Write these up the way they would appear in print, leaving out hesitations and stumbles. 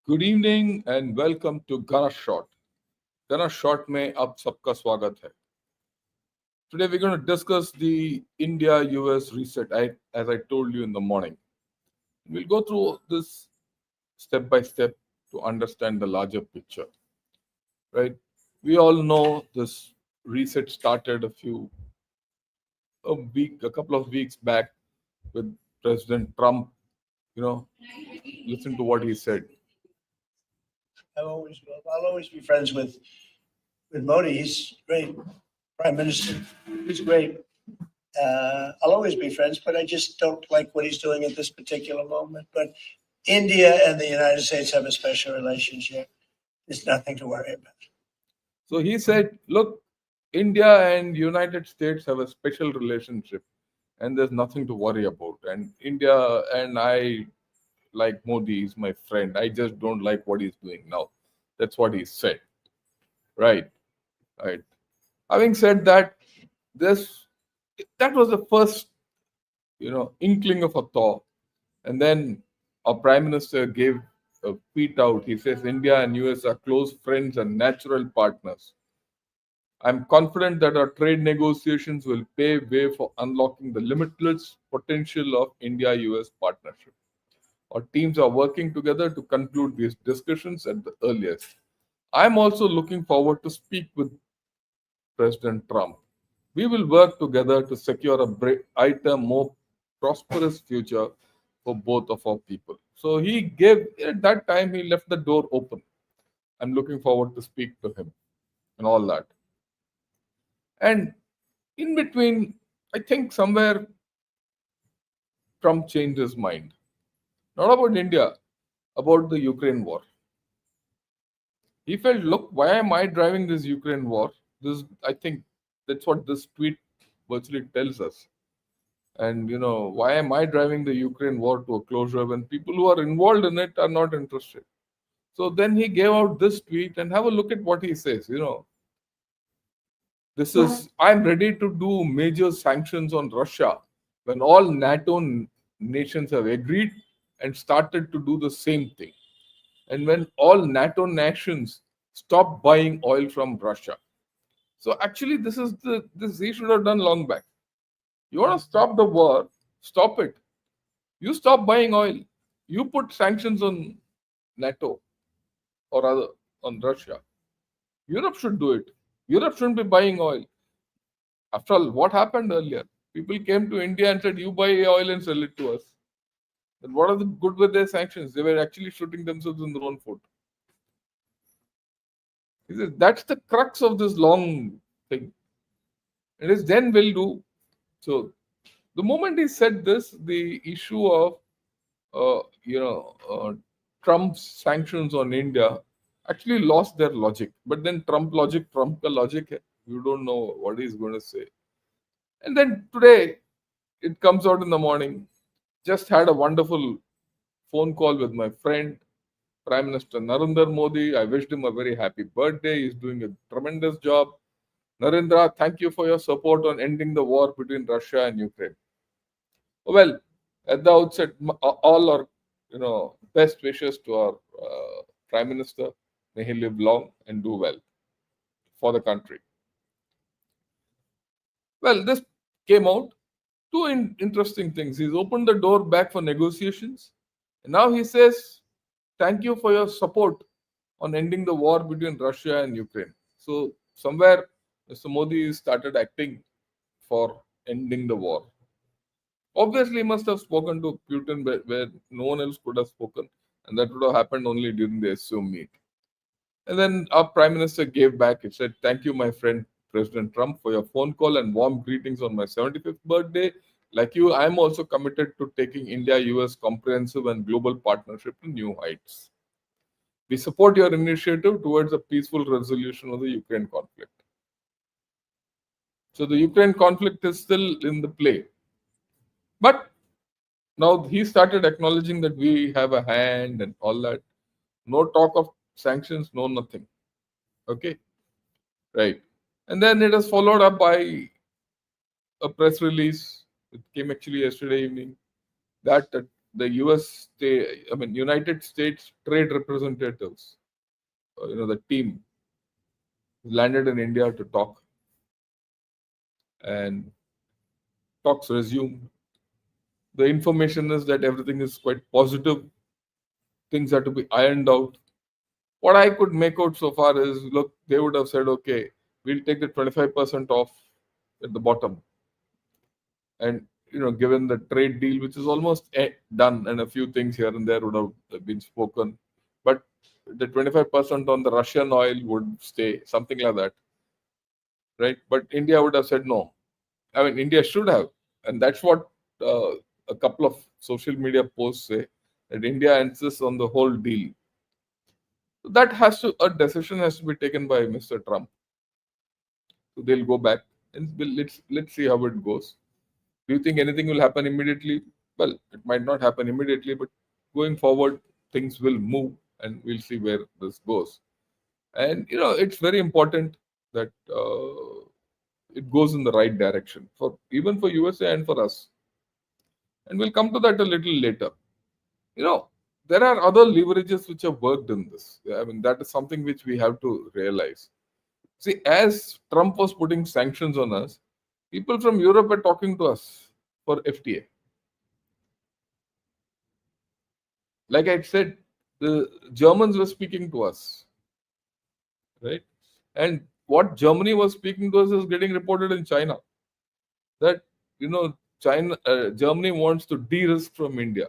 Good evening and welcome to Gana Shot. Gana Shot में आप सबका स्वागत है. Today we're going to discuss the India-US reset, as I told you in the morning. We'll go through this step by step to understand the larger picture. Right? We all know this reset started a couple of weeks back with President Trump. Listen to what he said. I'll always be friends with Modi. He's great, Prime Minister. He's great. I'll always be friends, but I just don't like what he's doing at this particular moment. But India and the United States have a special relationship. There's nothing to worry about. So he said, look, India and United States have a special relationship and there's nothing to worry about. And India and I, like Modi, is my friend. I just don't like what he's doing now. That's what he said. Right. Right. Having said that, that was the first, inkling of a thaw. And then our Prime Minister gave a tweet out. He says India and US are close friends and natural partners. I'm confident that our trade negotiations will pave way for unlocking the limitless potential of India-US partnership. Our teams are working together to conclude these discussions at the earliest. I'm also looking forward to speak with President Trump. We will work together to secure a brighter, more prosperous future for both of our people. So at that time, he left the door open. I'm looking forward to speak to him and all that. And in between, I think somewhere Trump changed his mind. Not about India, about the Ukraine war. He felt, look, why am I driving this Ukraine war? I think that's what this tweet virtually tells us. And why am I driving the Ukraine war to a closure when people who are involved in it are not interested? So then he gave out this tweet and have a look at what he says. I'm ready to do major sanctions on Russia when all NATO nations have agreed and started to do the same thing. And when all NATO nations stop buying oil from Russia. So actually, this he should have done long back. You want to stop the war, stop it. You stop buying oil. You put sanctions on NATO or other on Russia. Europe should do it. Europe shouldn't be buying oil. After all, what happened earlier? People came to India and said, you buy oil and sell it to us. Then what are the good with their sanctions? They were actually shooting themselves in their own foot. He says, that's the crux of this long thing. It is then will do. So the moment he said this, the issue of Trump's sanctions on India actually lost their logic. But then Trump ka logic hai. You don't know what he's going to say. And then today, it comes out in the morning. Just had a wonderful phone call with my friend, Prime Minister Narendra Modi. I wished him a very happy birthday. He's doing a tremendous job. Narendra, thank you for your support on ending the war between Russia and Ukraine. Well, at the outset, all our best wishes to our Prime Minister. May he live long and do well for the country. Well, this came out. Two interesting things. He's opened the door back for negotiations. And now he says, thank you for your support on ending the war between Russia and Ukraine. So somewhere Mr. Modi started acting for ending the war. Obviously, he must have spoken to Putin where no one else could have spoken. And that would have happened only during the SU meet. And then our Prime Minister gave back. He said, thank you, my friend, President Trump, for your phone call and warm greetings on my 75th birthday. Like you, I'm also committed to taking India-US comprehensive and global partnership to new heights. We support your initiative towards a peaceful resolution of the Ukraine conflict. So the Ukraine conflict is still in the play. But now he started acknowledging that we have a hand and all that. No talk of sanctions, no nothing. Okay? Right. And then it was followed up by a press release. It came actually yesterday evening that the United States trade representatives, the team landed in India to talk, and talks resumed. The information is that everything is quite positive. Things are to be ironed out. What I could make out so far is, look, they would have said, okay, we'll take the 25% off at the bottom. And, given the trade deal, which is almost done, and a few things here and there would have been spoken, but the 25% on the Russian oil would stay, something like that, right? But India would have said no. I mean, India should have. And that's what uh, a couple of social media posts say, that India insists on the whole deal. A decision has to be taken by Mr. Trump. So they'll go back and let's see how it goes. Do you think anything will happen immediately? Well, it might not happen immediately, but going forward, things will move and we'll see where this goes. And it's very important that it goes in the right direction for even for USA and for us. And we'll come to that a little later. You know, there are other leverages which have worked in this. I mean, that is something which we have to realize. See, as Trump was putting sanctions on us, people from Europe were talking to us for FTA. Like I said, the Germans were speaking to us, right? And what Germany was speaking to us is getting reported in China. That Germany wants to de-risk from India.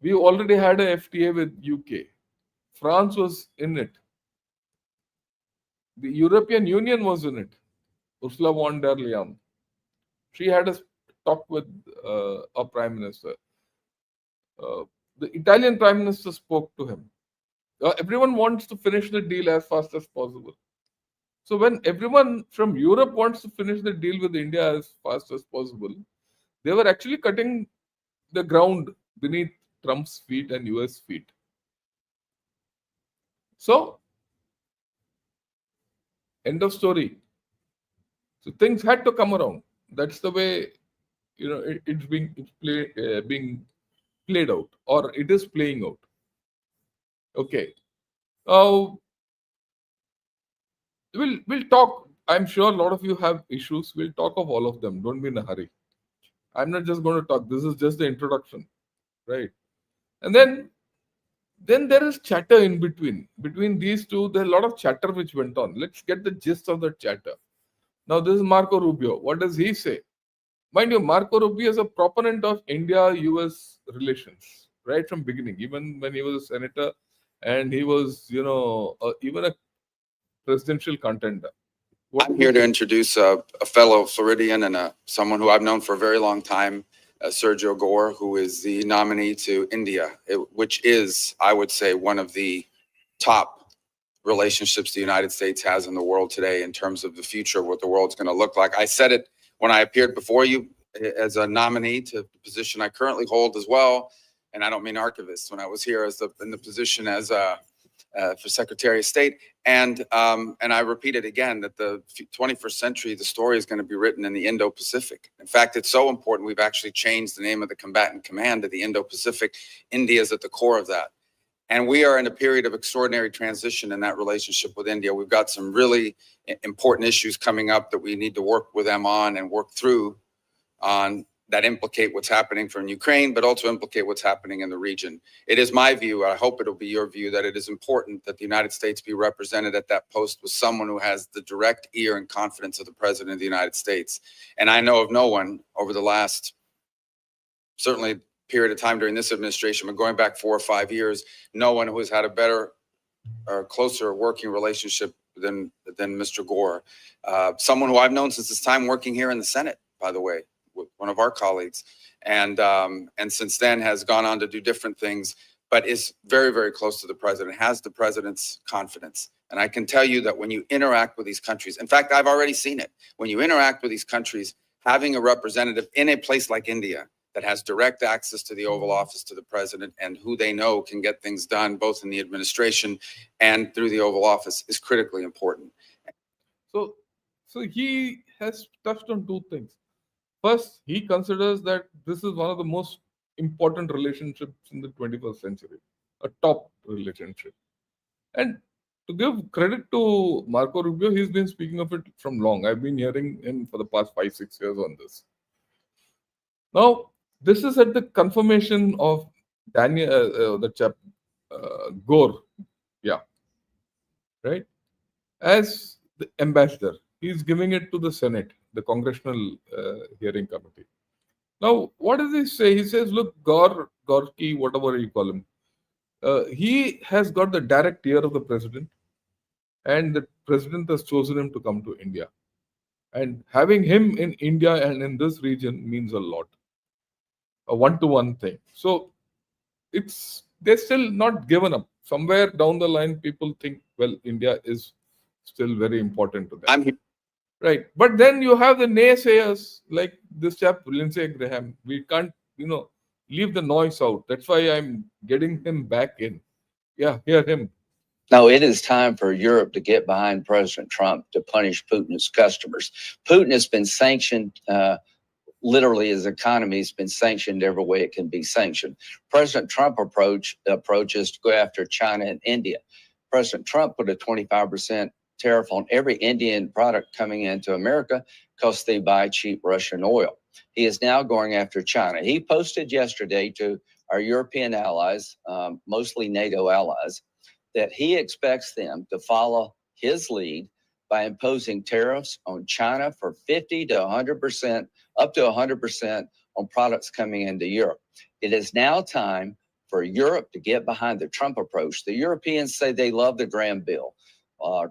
We already had a FTA with UK. France was in it. The European Union was in it. Ursula von der Leyen. She had a talk with our Prime Minister. The Italian Prime Minister spoke to him. Everyone wants to finish the deal as fast as possible. So when everyone from Europe wants to finish the deal with India as fast as possible, they were actually cutting the ground beneath Trump's feet and US feet. So, end of story. So things had to come around. That's the way being played out, or it is playing out. Okay. We'll talk. I'm sure a lot of you have issues. We'll talk of all of them. Don't be in a hurry. I'm not just going to talk. This is just the introduction, right? And then there is chatter in between. Between these two, there's a lot of chatter which went on. Let's get the gist of the chatter. Now, this is Marco Rubio. What does he say? Mind you, Marco Rubio is a proponent of India-US relations right from beginning, even when he was a senator, and he was, even a presidential contender. I'm here to introduce a fellow Floridian and someone who I've known for a very long time, Sergio Gore, who is the nominee to India, which is, I would say, one of the top relationships the United States has in the world today in terms of the future, what the world's going to look like. I said it when I appeared before you as a nominee to the position I currently hold as well, and I don't mean archivist, when I was here in the position as for Secretary of State. And I repeat it again, that the 21st century, the story is going to be written in the Indo-Pacific. In fact, it's so important, we've actually changed the name of the combatant command to the Indo-Pacific. India is at the core of that. And we are in a period of extraordinary transition in that relationship with India. We've got some really important issues coming up that we need to work with them on and work through on that implicate what's happening from Ukraine, but also implicate what's happening in the region. It is my view, I hope it'll be your view, that it is important that the United States be represented at that post with someone who has the direct ear and confidence of the President of the United States. And I know of no one over the last, certainly period of time during this administration, but going back 4 or 5 years, no one who has had a better or closer working relationship than Mr. Gore. Someone who I've known since his time working here in the Senate, by the way, with one of our colleagues, and since then has gone on to do different things, but is very, very close to the president, has the president's confidence. And I can tell you that when you interact with these countries, in fact, I've already seen it, when you interact with these countries, having a representative in a place like India that has direct access to the Oval Office, to the president, and who they know can get things done both in the administration and through the Oval Office is critically important. So he has touched on two things. First, he considers that this is one of the most important relationships in the 21st century, a top relationship. And to give credit to Marco Rubio, he's been speaking of it from long. I've been hearing him for the past 5-6 years on this. Now, this is at the confirmation of Daniel, the chap, Gore, yeah, right, as the ambassador. He's giving it to the Senate, the Congressional Hearing Committee. Now, what does he say? He says, look, Gorky, whatever you call him, he has got the direct ear of the president, and the president has chosen him to come to India. And having him in India and in this region means a lot, a one-to-one thing. So they're still not given up. Somewhere down the line, people think, well, India is still very important to them. I'm here. Right. But then you have the naysayers like this chap, Lindsey Graham. We can't, leave the noise out. That's why I'm getting him back in. Yeah, hear him. No, it is time for Europe to get behind President Trump to punish Putin's customers. Putin has been sanctioned, literally his economy has been sanctioned every way it can be sanctioned. President Trump approach is to go after China and India. President Trump put a 25% tariff on every Indian product coming into America because they buy cheap Russian oil. He is now going after China. He posted yesterday to our European allies, mostly NATO allies, that he expects them to follow his lead by imposing tariffs on China for 50 to 100%, up to 100% on products coming into Europe. It is now time for Europe to get behind the Trump approach. The Europeans say they love the Graham bill.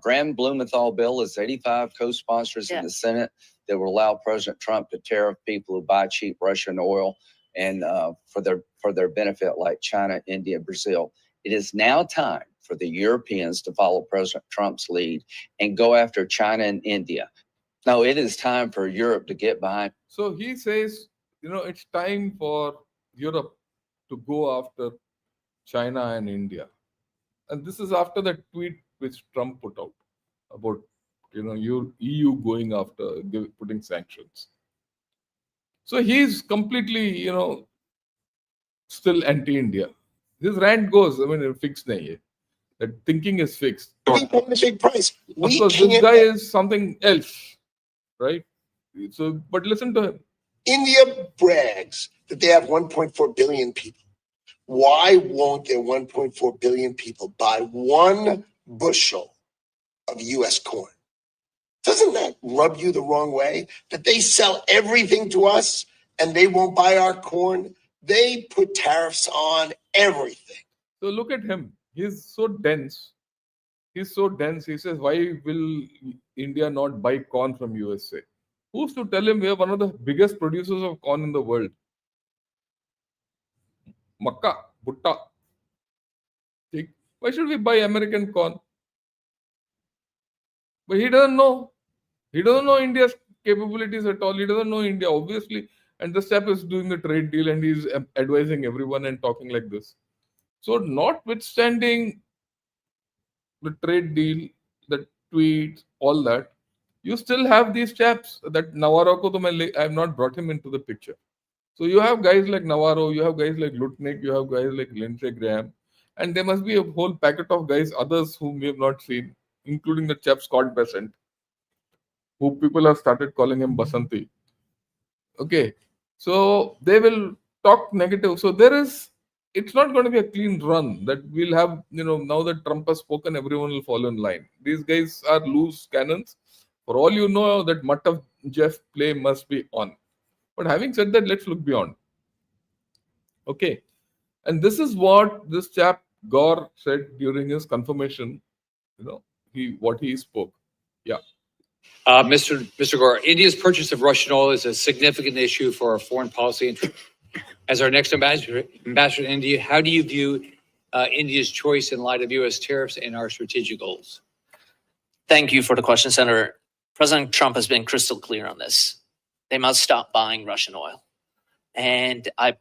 Graham Blumenthal bill is 85 co-sponsors in the Senate that will allow President Trump to tariff people who buy cheap Russian oil and for their benefit, like China, India, Brazil. It is now time for the Europeans to follow President Trump's lead and go after China and India. No, it is time for Europe to get behind. So he says, it's time for Europe to go after China and India. And this is after the tweet which Trump put out about, your EU going after putting sanctions. So he's completely, still anti-India. His rant goes, fixed nahi hai. That thinking is fixed. We pay the big price. Of course, this guy is something else, right? So, but listen to him. India brags that they have 1.4 billion people. Why won't their 1.4 billion people buy 1 bushel of U.S. corn? Doesn't that rub you the wrong way? That they sell everything to us and they won't buy our corn? They put tariffs on everything. So look at him. He's so dense. He says, why will India not buy corn from USA? Who's to tell him we are one of the biggest producers of corn in the world? Makka, butta. Why should we buy American corn? But he doesn't know. He doesn't know India's capabilities at all. He doesn't know India, obviously. And the chap is doing the trade deal and he's advising everyone and talking like this. So notwithstanding the trade deal, the tweets, all that, you still have these chaps. That Navarro ko I have not brought him into the picture. So you have guys like Navarro, you have guys like Lutnick, you have guys like Lindsey Graham, and there must be a whole packet of guys, others whom we have not seen, including the chap Scott Bessent, who people have started calling him Basanti. Okay, so they will talk negative. So it's not going to be a clean run that we'll have, now that Trump has spoken, everyone will fall in line. These guys are loose cannons. For all you know, that mutt of Jeff play must be on. But having said that, let's look beyond. Okay. And this is what this chap Gore said during his confirmation, what he spoke. Yeah. Mr. Gore, India's purchase of Russian oil is a significant issue for our foreign policy interest. As our next ambassador to India, how do you view India's choice in light of U.S. tariffs and our strategic goals? Thank you for the question, Senator. President Trump has been crystal clear on this. They must stop buying Russian oil. And I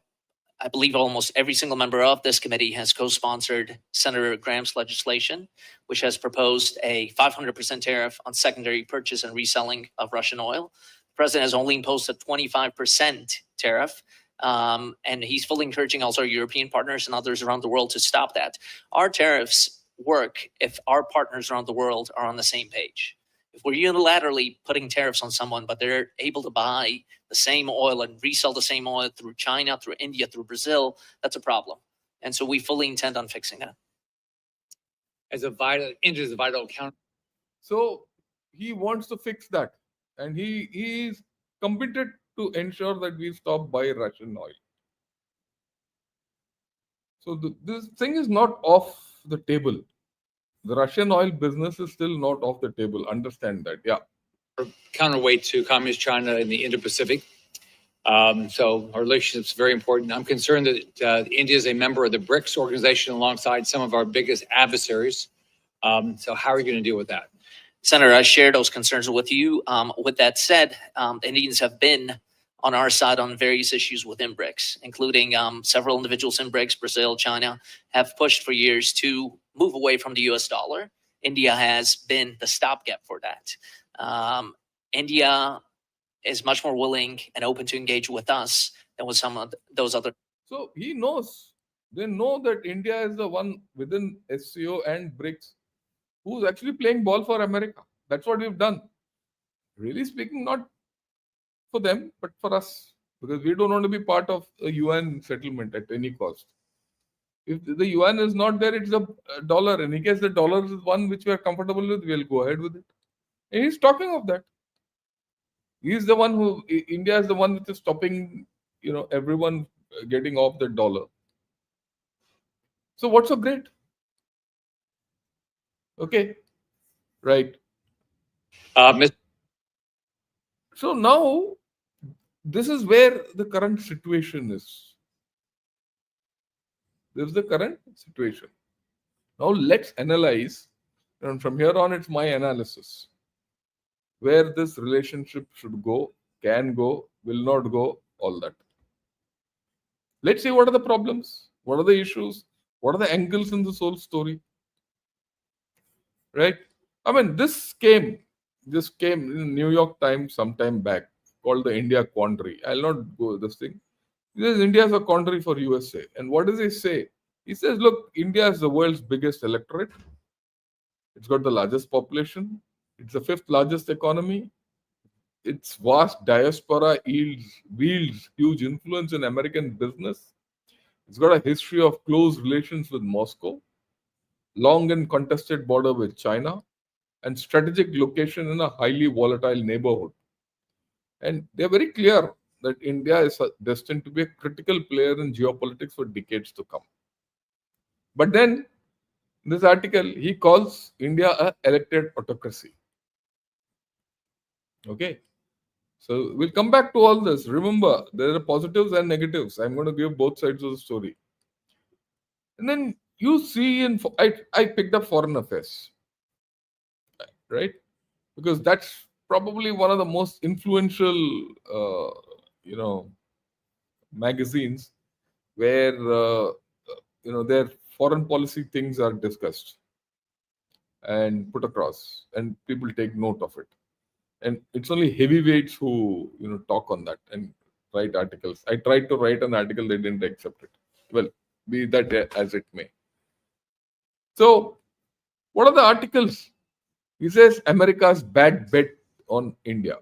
believe almost every single member of this committee has co-sponsored Senator Graham's legislation, which has proposed a 500% tariff on secondary purchase and reselling of Russian oil. The president has only imposed a 25% tariff, And he's fully encouraging also our European partners and others around the world to stop that. Our tariffs work if our partners around the world are on the same page. If we're unilaterally putting tariffs on someone, but they're able to buy the same oil and resell the same oil through China, through India, through Brazil, that's a problem. And so we fully intend on fixing that. India is a vital counter. So he wants to fix that, and he is committed to ensure that we stop buying Russian oil. So this thing is not off the table. The Russian oil business is still not off the table. Understand that, yeah. Counterweight to communist China in the Indo-Pacific. So our relationship is very important. I'm concerned that India is a member of the BRICS organization alongside some of our biggest adversaries. So how are you going to deal with that? Senator, I share those concerns with you. With that said, the Indians have been on our side on various issues within BRICS, including several individuals in BRICS, Brazil, China, have pushed for years to move away from the US dollar. India has been the stopgap for that. India is much more willing and open to engage with us than with some of those other. So he knows, they know that India is the one within SCO and BRICS who's actually playing ball for America. That's what we've done. Really speaking, not for them, but for us, because we don't want to be part of a UN settlement at any cost. If the UN is not there, it's the dollar. And in case the dollar is one which we are comfortable with, we'll go ahead with it. And he's talking of that. He's the one who, India is the one which is stopping, everyone getting off the dollar. So what's so great? Okay, right. So now, this is where the current situation is. This is the current situation. Now let's analyze, and from here on, it's my analysis, where this relationship should go, can go, will not go, all that. Let's see what are the problems, what are the issues, what are the angles in this whole story. Right? I mean, this came in New York Times sometime back, called the India quandary. I'll not go this thing. This India is a quandary for USA. And what does he say? He says, look, India is the world's biggest electorate. It's got the largest population. It's the fifth largest economy. Its vast diaspora wields huge influence in American business. It's got a history of close relations with Moscow, long and contested border with China, and strategic location in a highly volatile neighborhood. And they're very clear that India is destined to be a critical player in geopolitics for decades to come. But then, in this article, he calls India an elected autocracy. Okay. So we'll come back to all this. Remember, there are positives and negatives. I'm going to give both sides of the story. And then you see, I picked up foreign affairs, right? Because that's probably one of the most influential, magazines where, their foreign policy things are discussed and put across, and people take note of it. And it's only heavyweights who, talk on that and write articles. I tried to write an article, they didn't accept it. Well, be that as it may. So, what are the articles? He says America's bad bet on India.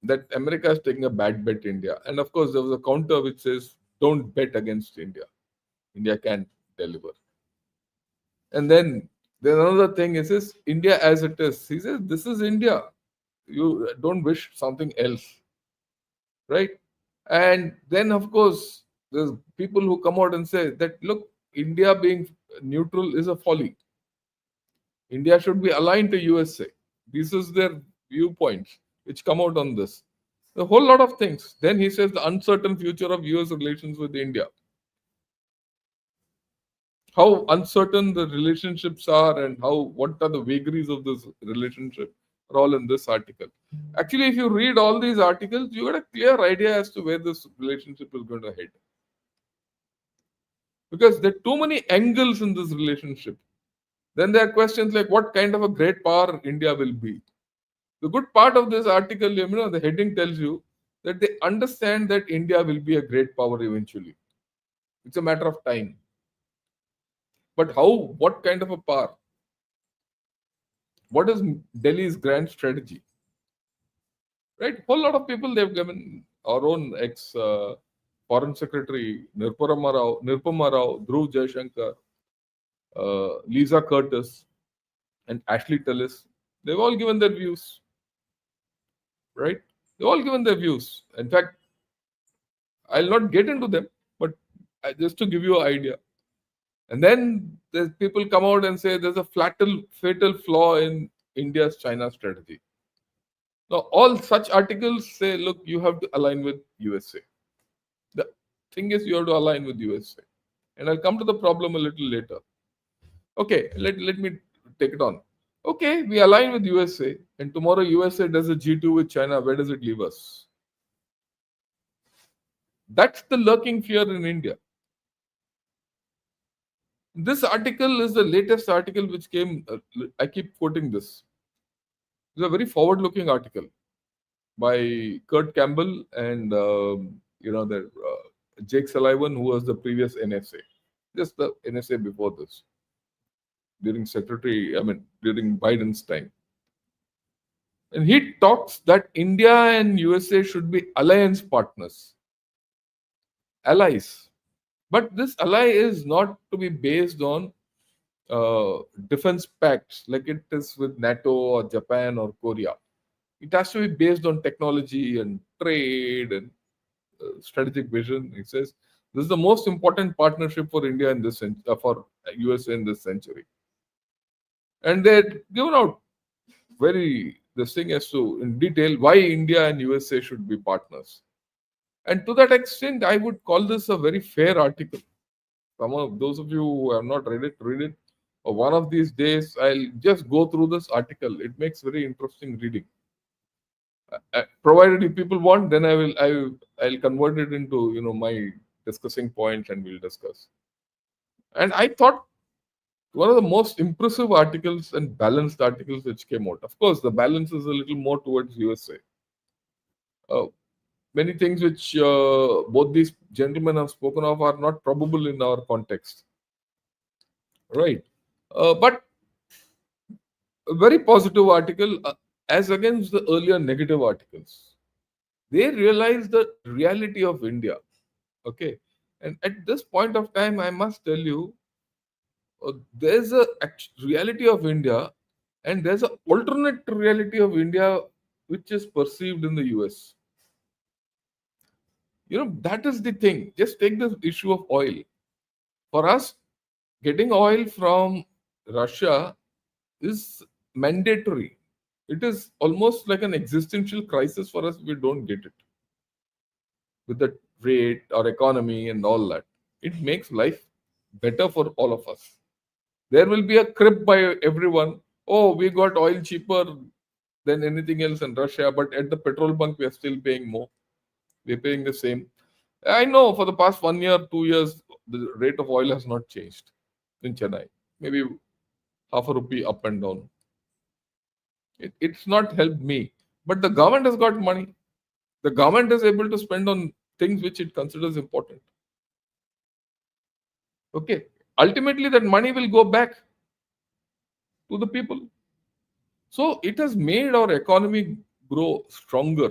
That America is taking a bad bet India. And of course, there was a counter which says, don't bet against India. India can deliver. And then there's another thing, he says, India as it is. He says, this is India. You don't wish something else. Right? And then, of course, there's people who come out and say that, look, India being neutral is a folly. India should be aligned to USA. This is their viewpoints which come out on this. A whole lot of things. Then he says the uncertain future of US relations with India. How uncertain the relationships are and what are the vagaries of this relationship are all in this article. Actually, if you read all these articles, you get a clear idea as to where this relationship is going to head. Because there are too many angles in this relationship. Then there are questions like what kind of a great power India will be. The good part of this article, the heading tells you that they understand that India will be a great power eventually. It's a matter of time. But how? What kind of a power? What is Delhi's grand strategy? Right? Whole lot of people they've given. Our own ex Foreign Secretary Nirupama Rao, Dhruv Jaishankar, Lisa Curtis, and Ashley Tellis. They've all given their views. Right? They've all given their views. In fact, I'll not get into them, but just to give you an idea. And then there's people come out and say there's a fatal flaw in India's China strategy. Now, all such articles say, look, you have to align with USA. The thing is, you have to align with USA. And I'll come to the problem a little later. Okay, let me take it on. Okay, we align with USA, and tomorrow USA does a G2 with China. Where does it leave us? That's the lurking fear in India. This article is the latest article which came. I keep quoting this. It's a very forward-looking article by Kurt Campbell and the Jake Sullivan, who was the previous NSA, just the NSA before this, during Biden's time. And he talks that India and USA should be alliance partners, allies. But this ally is not to be based on defense pacts like it is with NATO or Japan or Korea. It has to be based on technology and trade and strategic vision. It says this is the most important partnership for India in this for USA in this century. And they're given out this thing as to in detail why India and USA should be partners. And to that extent, I would call this a very fair article. Some of those of you who have not read it, read it. Or one of these days, I'll just go through this article. It makes very interesting reading. Provided if people want, then I'll convert it into my discussing points and we'll discuss. And I thought one of the most impressive articles and balanced articles which came out. Of course, the balance is a little more towards USA. Many things which both these gentlemen have spoken of are not probable in our context. Right. But a very positive article as against the earlier negative articles. They realize the reality of India. Okay. And at this point of time, I must tell you, there's a reality of India and there's an alternate reality of India which is perceived in the US. That is the thing. Just take the issue of oil. For us, getting oil from Russia is mandatory. It is almost like an existential crisis for us if we don't get it. With the rate, our economy and all that. It makes life better for all of us. There will be a crib by everyone. Oh, we got oil cheaper than anything else in Russia, but at the petrol bunk, we are still paying more. We're paying the same. I know for the past 1 year, 2 years, the rate of oil has not changed in Chennai. Maybe half a rupee up and down. It's not helped me. But the government has got money. The government is able to spend on things which it considers important. Okay. Ultimately, that money will go back to the people. So it has made our economy grow stronger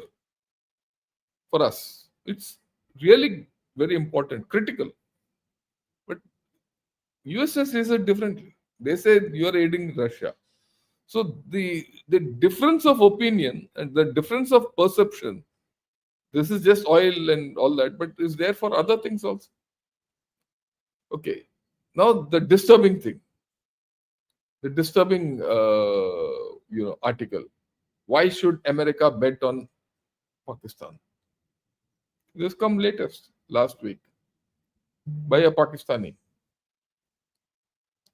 for us. It's really very important, critical. But USA says it differently. They say you are aiding Russia. So the difference of opinion and the difference of perception, this is just oil and all that, but is there for other things also. Okay. Now the disturbing thing, the disturbing article. Why should America bet on Pakistan? This come latest last week by a Pakistani.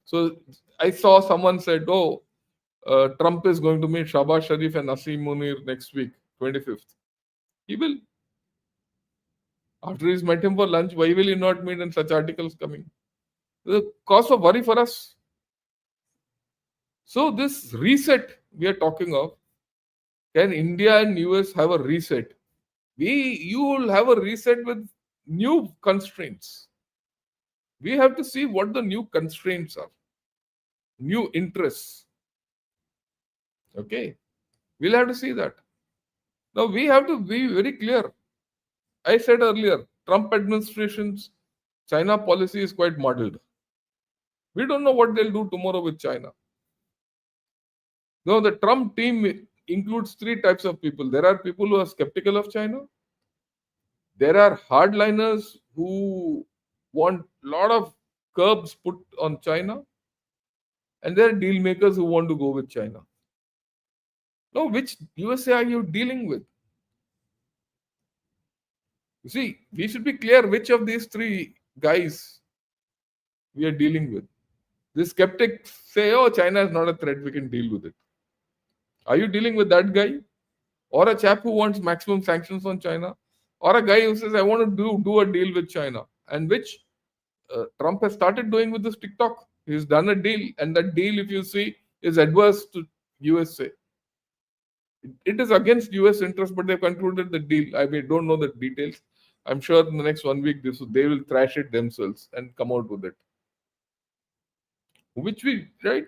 So I saw someone said, Trump is going to meet Shahbaz Sharif and Asim Munir next week, 25th. He will. After he's met him for lunch, why will he not meet and such articles coming? The cause of worry for us. So this reset we are talking of, can India and US have a reset? You will have a reset with new constraints. We have to see what the new constraints are, new interests. Okay, we'll have to see that. Now we have to be very clear. I said earlier, Trump administration's China policy is quite muddled. We don't know what they'll do tomorrow with China. Now the Trump team includes three types of people. There are people who are skeptical of China. There are hardliners who want a lot of curbs put on China. And there are deal makers who want to go with China. Now, which USA are you dealing with? You see, we should be clear which of these three guys we are dealing with. The skeptics say, oh, China is not a threat, we can deal with it. Are you dealing with that guy? Or a chap who wants maximum sanctions on China? Or a guy who says, I want to do a deal with China? And which Trump has started doing with this TikTok. He's done a deal, and that deal, if you see, is adverse to USA. It is against US interest, but they've concluded the deal. I don't know the details. I'm sure in the next 1 week they will thrash it themselves and come out with it. Right?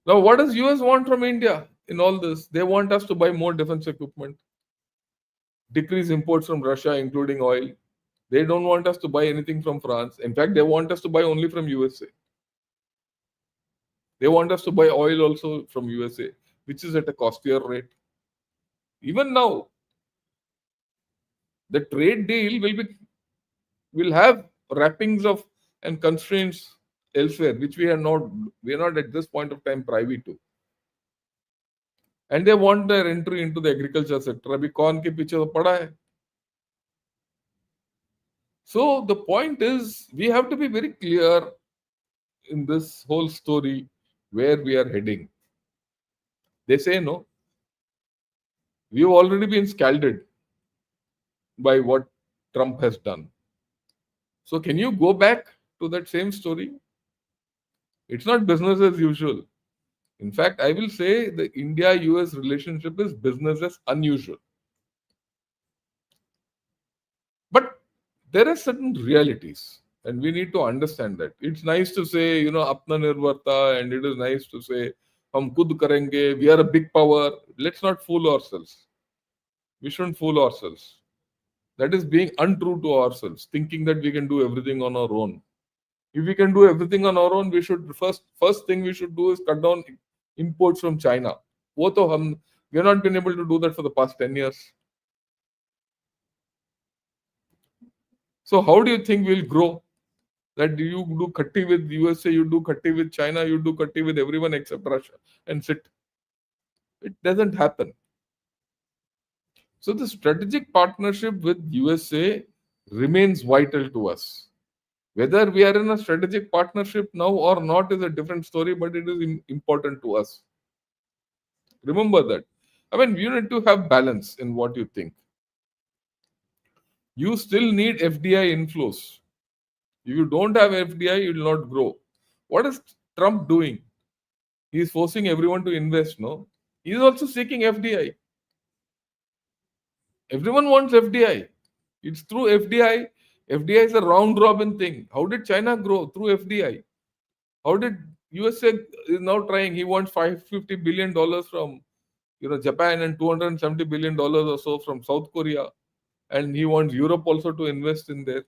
Now, what does US want from India in all this? They want us to buy more defense equipment, decrease imports from Russia, including oil. They don't want us to buy anything from France. In fact, they want us to buy only from USA. They want us to buy oil also from USA, which is at a costlier rate. Even now, the trade deal will have wrappings of and constraints elsewhere, which we are not at this point of time privy to. And they want their entry into the agriculture sector. Abhi corn ke piche to pada hai. So the point is, we have to be very clear in this whole story where we are heading. They say no. We've already been scalded by what Trump has done. So can you go back to that same story? It's not business as usual. In fact, I will say the India-US relationship is business as unusual. But there are certain realities, and we need to understand that. It's nice to say, Apna Nirvarta, and it is nice to say, Hum khud karenge, we are a big power. Let's not fool ourselves. We shouldn't fool ourselves. That is being untrue to ourselves, thinking that we can do everything on our own. If we can do everything on our own, we should first thing we should do is cut down imports from China. We have not been able to do that for the past 10 years. So how do you think we'll grow? That you do khatti with USA, you do khatti with China, you do khatti with everyone except Russia and sit. It doesn't happen. So the strategic partnership with USA remains vital to us. Whether we are in a strategic partnership now or not is a different story, but it is important to us. Remember that. You need to have balance in what you think. You still need FDI inflows. If you don't have FDI, you will not grow. What is Trump doing? He is forcing everyone to invest, no? He is also seeking FDI. Everyone wants FDI. It's through FDI. FDI is a round robin thing. How did China grow? Through FDI. How did USA is now trying? He wants $550 billion from Japan and $270 billion or so from South Korea. And he wants Europe also to invest in there.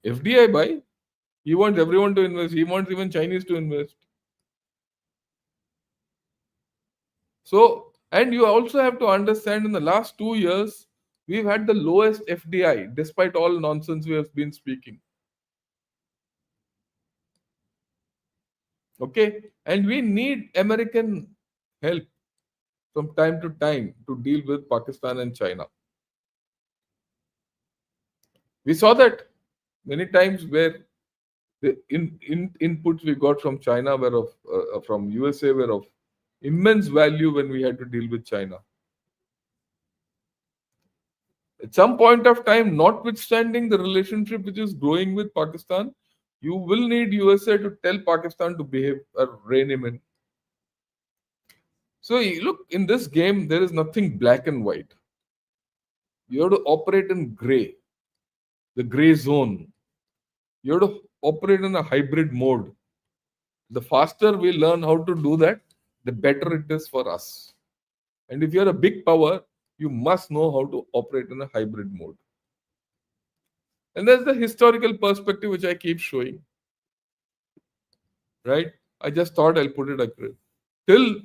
FDI buy. He wants everyone to invest. He wants even Chinese to invest. So, and you also have to understand in the last 2 years, we've had the lowest FDI despite all nonsense we have been speaking. Okay. And we need American help from time to time to deal with Pakistan and China. We saw that many times where the inputs we got from China were from USA were of immense value when we had to deal with China. At some point of time, notwithstanding the relationship which is growing with Pakistan, you will need USA to tell Pakistan to behave or rein him in. So look, in this game, there is nothing black and white. You have to operate in gray, the gray zone. You have to operate in a hybrid mode. The faster we learn how to do that, the better it is for us. And if you're a big power, you must know how to operate in a hybrid mode. And there's the historical perspective which I keep showing. Right? I just thought I'll put it across. Till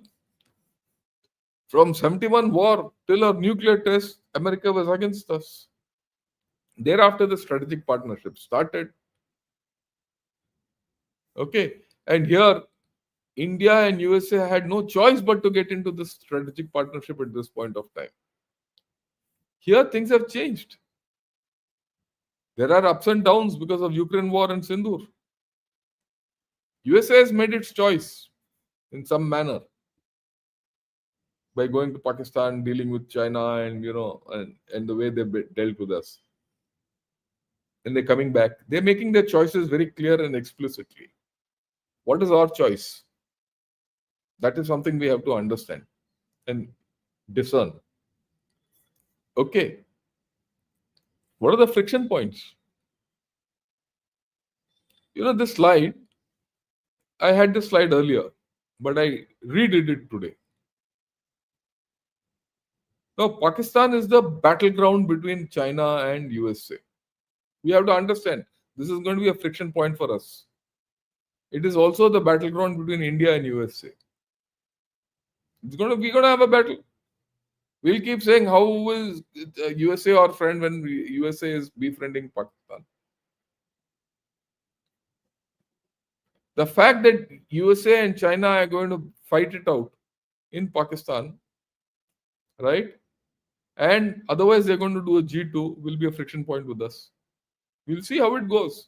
from 71 war till our nuclear test, America was against us. Thereafter, the strategic partnership started. Okay. And here, India and USA had no choice but to get into this strategic partnership at this point of time. Here, things have changed. There are ups and downs because of Ukraine war and Sindoor. USA has made its choice in some manner by going to Pakistan, dealing with China, and and the way they dealt with us. And they're coming back. They're making their choices very clear and explicitly. What is our choice? That is something we have to understand and discern. Okay. What are the friction points? This slide, I had this slide earlier, but I redid it today. Now, Pakistan is the battleground between China and USA. We have to understand this is going to be a friction point for us. It is also the battleground between India and USA. We're going to have a battle. We'll keep saying how is USA our friend when USA is befriending Pakistan. The fact that USA and China are going to fight it out in Pakistan, right? And otherwise they're going to do a G2 will be a friction point with us. We'll see how it goes.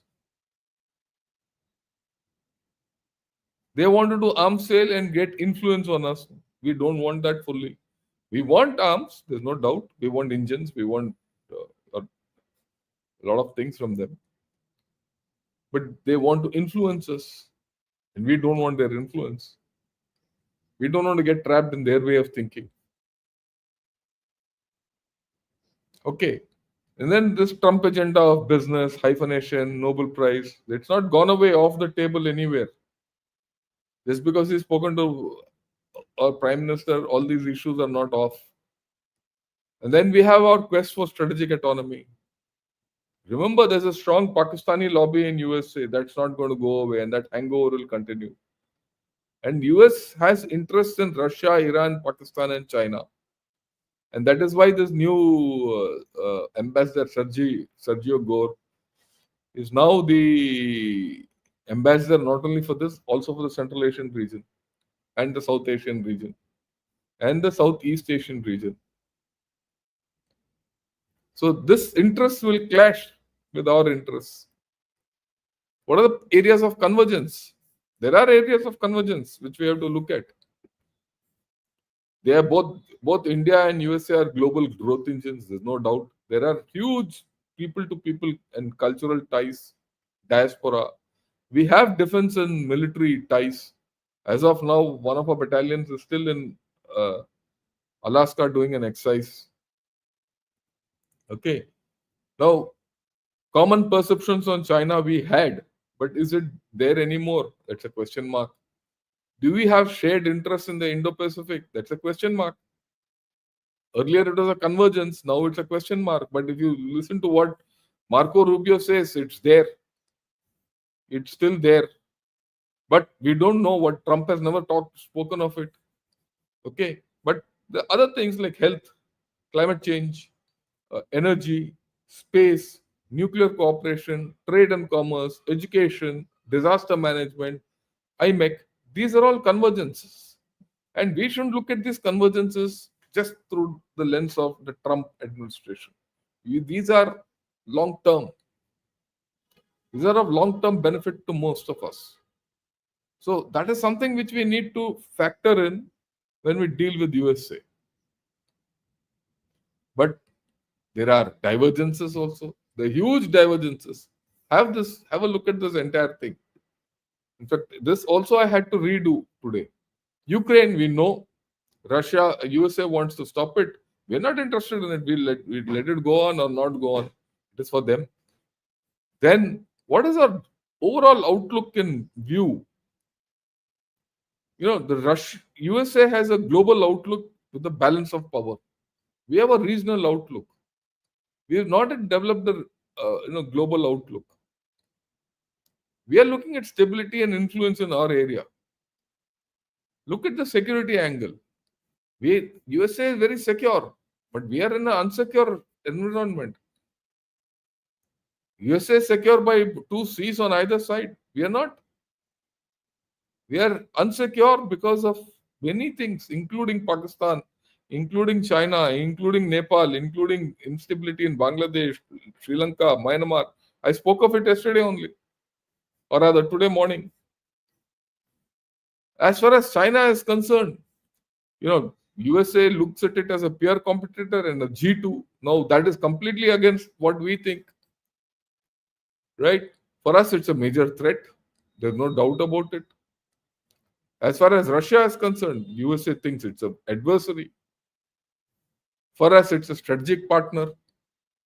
They want to do arms sale and get influence on us. We don't want that fully. We want arms, there's no doubt. We want engines, we want a lot of things from them. But they want to influence us, and we don't want their influence. We don't want to get trapped in their way of thinking. Okay. And then this Trump agenda of business, hyphenation, Nobel Prize, it's not gone away off the table anywhere. Just because he's spoken to our Prime Minister, all these issues are not off. And then we have our quest for strategic autonomy. Remember, there's a strong Pakistani lobby in USA that's not going to go away, and that hangover will continue. And US has interests in Russia, Iran, Pakistan, and China. And that is why this new ambassador, Sergio Gore, is now the ambassador not only for this, also for the Central Asian region, and the South Asian region, and the Southeast Asian region. So this interest will clash with our interests. What are the areas of convergence? There are areas of convergence which we have to look at. They are both India and USA are global growth engines. There's no doubt. There are huge people-to-people and cultural ties, diaspora. We have defense and military ties. As of now, one of our battalions is still in Alaska doing an exercise. Okay. Now, common perceptions on China we had, but is it there anymore? That's a question mark. Do we have shared interest in the Indo-Pacific? That's a question mark. Earlier it was a convergence, now it's a question mark. But if you listen to what Marco Rubio says, it's there. It's still there. But we don't know what Trump has never spoken of it. Okay. But the other things like health, climate change, energy, space, nuclear cooperation, trade and commerce, education, disaster management, IMEC, these are all convergences. And we shouldn't look at these convergences just through the lens of the Trump administration. These are long term. These are of long term benefit to most of us. So that is something which we need to factor in when we deal with USA. But there are divergences also. The huge divergences. Have a look at this entire thing. In fact, this also I had to redo today. Ukraine, we know Russia, USA wants to stop it. We're not interested in it. We let it go on or not go on. It is for them. Then what is our overall outlook in view? The USA has a global outlook with the balance of power. We have a regional outlook. We have not yet developed a global outlook. We are looking at stability and influence in our area. Look at the security angle. USA is very secure, but we are in an unsecure environment. USA is secure by two seas on either side. We are not. We are unsecure because of many things, including Pakistan, including China, including Nepal, including instability in Bangladesh, Sri Lanka, Myanmar. I spoke of it yesterday only, or rather today morning. As far as China is concerned, USA looks at it as a peer competitor and a G2. Now that is completely against what we think. Right? For us, it's a major threat. There's no doubt about it. As far as Russia is concerned, USA thinks it's an adversary. For us, it's a strategic partner.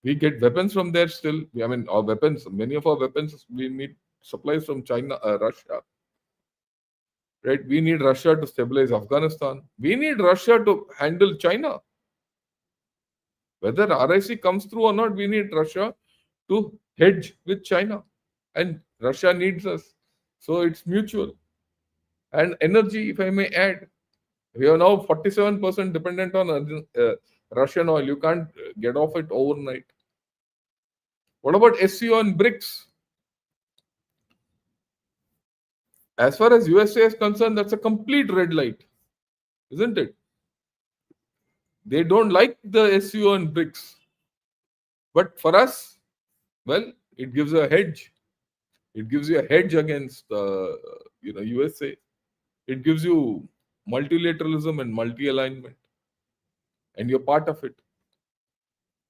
We get weapons from there still. Our weapons, many of our weapons, we need supplies from Russia. Right? We need Russia to stabilize Afghanistan. We need Russia to handle China. Whether RIC comes through or not, we need Russia to hedge with China. And Russia needs us. So it's mutual. And energy, if I may add, we are now 47% dependent on Russian oil. You can't get off it overnight. What about SCO and BRICS? As far as USA is concerned, that's a complete red light, isn't it? They don't like the SCO and BRICS. But for us, well, it gives a hedge. It gives you a hedge against USA. It gives you multilateralism and multi-alignment. And you're part of it.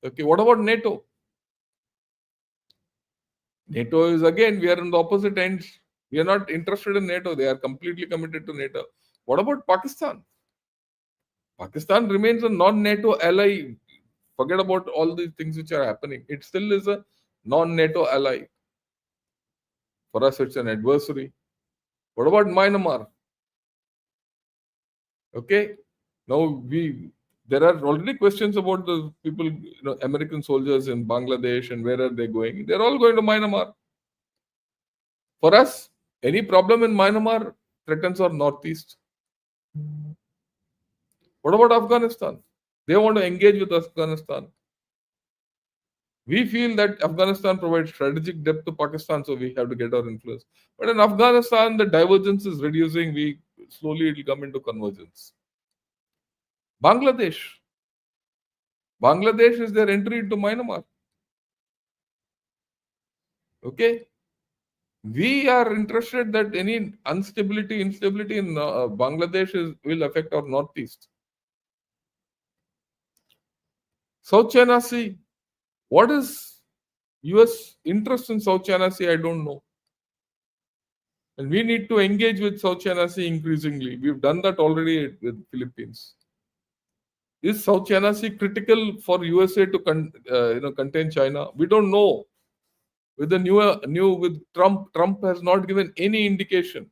Okay, what about NATO? NATO is, again, we are on the opposite ends. We are not interested in NATO. They are completely committed to NATO. What about Pakistan? Pakistan remains a non-NATO ally. Forget about all these things which are happening. It still is a non-NATO ally. For us, it's an adversary. What about Myanmar? Okay. Now there are already questions about the people, American soldiers in Bangladesh and where are they going? They're all going to Myanmar. For us, any problem in Myanmar threatens our northeast. What about Afghanistan? They want to engage with Afghanistan. We feel that Afghanistan provides strategic depth to Pakistan, so we have to get our influence. But in Afghanistan, the divergence is reducing. Slowly it will come into convergence. Bangladesh is their entry into Myanmar. Okay. We are interested that any instability in Bangladesh will affect our northeast. South China Sea. What is US interest in South China Sea? I don't know. And we need to engage with South China Sea increasingly. We've done that already with Philippines. Is South China Sea critical for USA to contain China? We don't know. With the with Trump has not given any indication.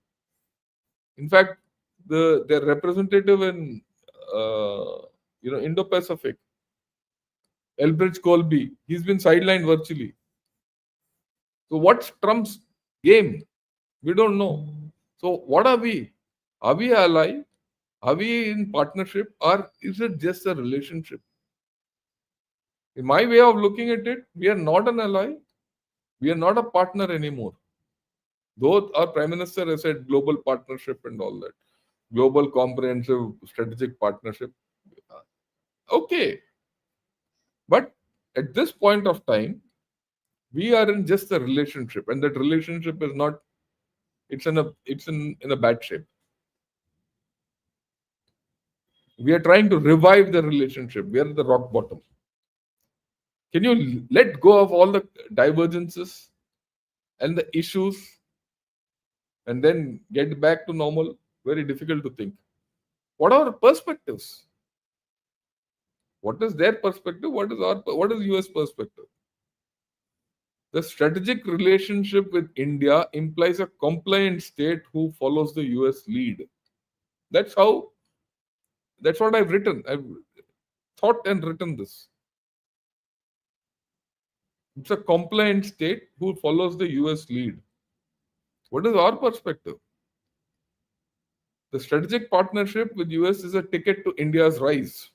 In fact, their representative in Indo-Pacific, Elbridge Colby, he's been sidelined virtually. So what's Trump's game? We don't know. So what are we? Are we ally? Are we in partnership, or is it just a relationship? In my way of looking at it, we are not an ally. We are not a partner anymore. Though our Prime Minister has said global partnership and all that, global comprehensive strategic partnership. Okay. But at this point of time, we are in just a relationship, and that relationship is not, it's in a bad shape. We are trying to revive the relationship. We are at the rock bottom. Can you let go of all the divergences and the issues and then get back to normal? Very difficult to think. What are our perspectives? What is their perspective? What is US perspective? The strategic relationship with India implies a compliant state who follows the US lead. That's how, that's what I've written. I've thought and written this. It's a compliant state who follows the US lead. What is our perspective? The strategic partnership with US is a ticket to India's rise.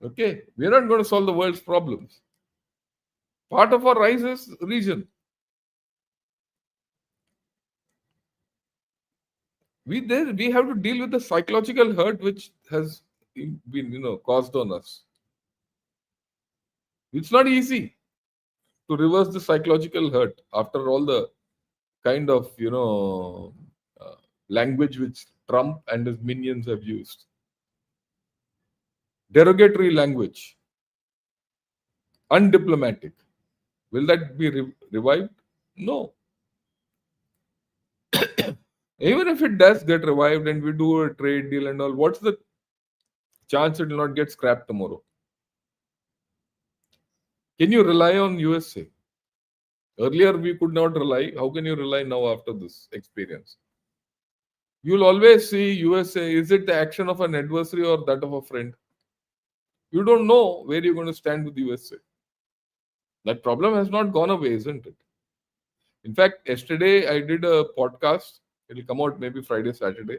Okay, we're not going to solve the world's problems. Part of our rise is region. We have to deal with the psychological hurt which has been caused on us. It's not easy to reverse the psychological hurt after all the kind of language which Trump and his minions have used. Derogatory language, undiplomatic. Will that be revived? No. Even if it does get revived and we do a trade deal and all, what's the chance it will not get scrapped tomorrow? Can you rely on USA? Earlier we could not rely. How can you rely now after this experience? You'll always see USA. Is it the action of an adversary or that of a friend? You don't know where you're going to stand with USA. That problem has not gone away, isn't it? In fact, yesterday I did a podcast. It'll come out maybe Friday, Saturday,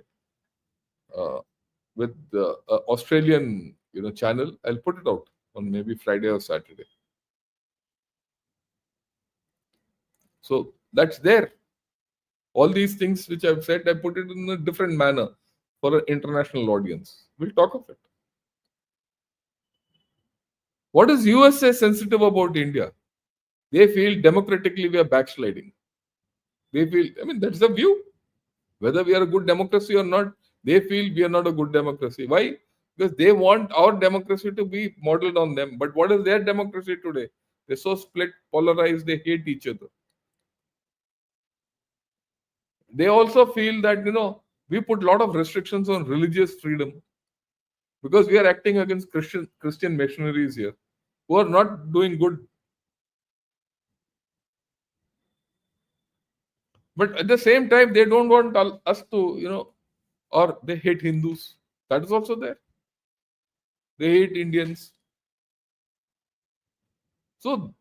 with the Australian channel. I'll put it out on maybe Friday or Saturday. So that's there. All these things which I've said, I put it in a different manner for an international audience. We'll talk of it. What is USA sensitive about India? They feel democratically we are backsliding. They feel, that's the view. Whether we are a good democracy or not, they feel we are not a good democracy. Why? Because they want our democracy to be modeled on them. But what is their democracy today? They're so split, polarized, they hate each other. They also feel that, we put a lot of restrictions on religious freedom because we are acting against Christian missionaries here who are not doing good. But at the same time, they don't want us to, or they hate Hindus. That is also there. They hate Indians. So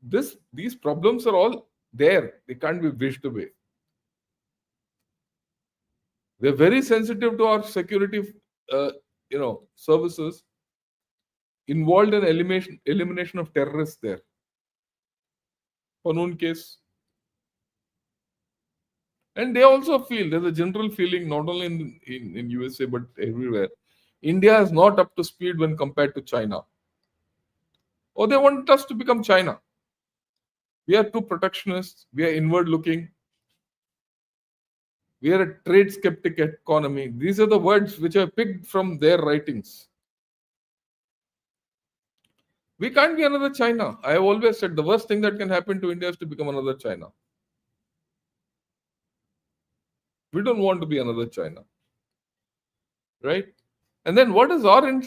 these problems are all there. They can't be wished away. We're very sensitive to our security, services involved in elimination of terrorists there. Panoon case. And they also feel, there's a general feeling, not only in USA, but everywhere. India is not up to speed when compared to China. Or they want us to become China. We are too protectionist. We are inward looking. We are a trade skeptic economy. These are the words which are picked from their writings. We can't be another China. I have always said the worst thing that can happen to India is to become another China. We don't want to be another China. Right? And then what is our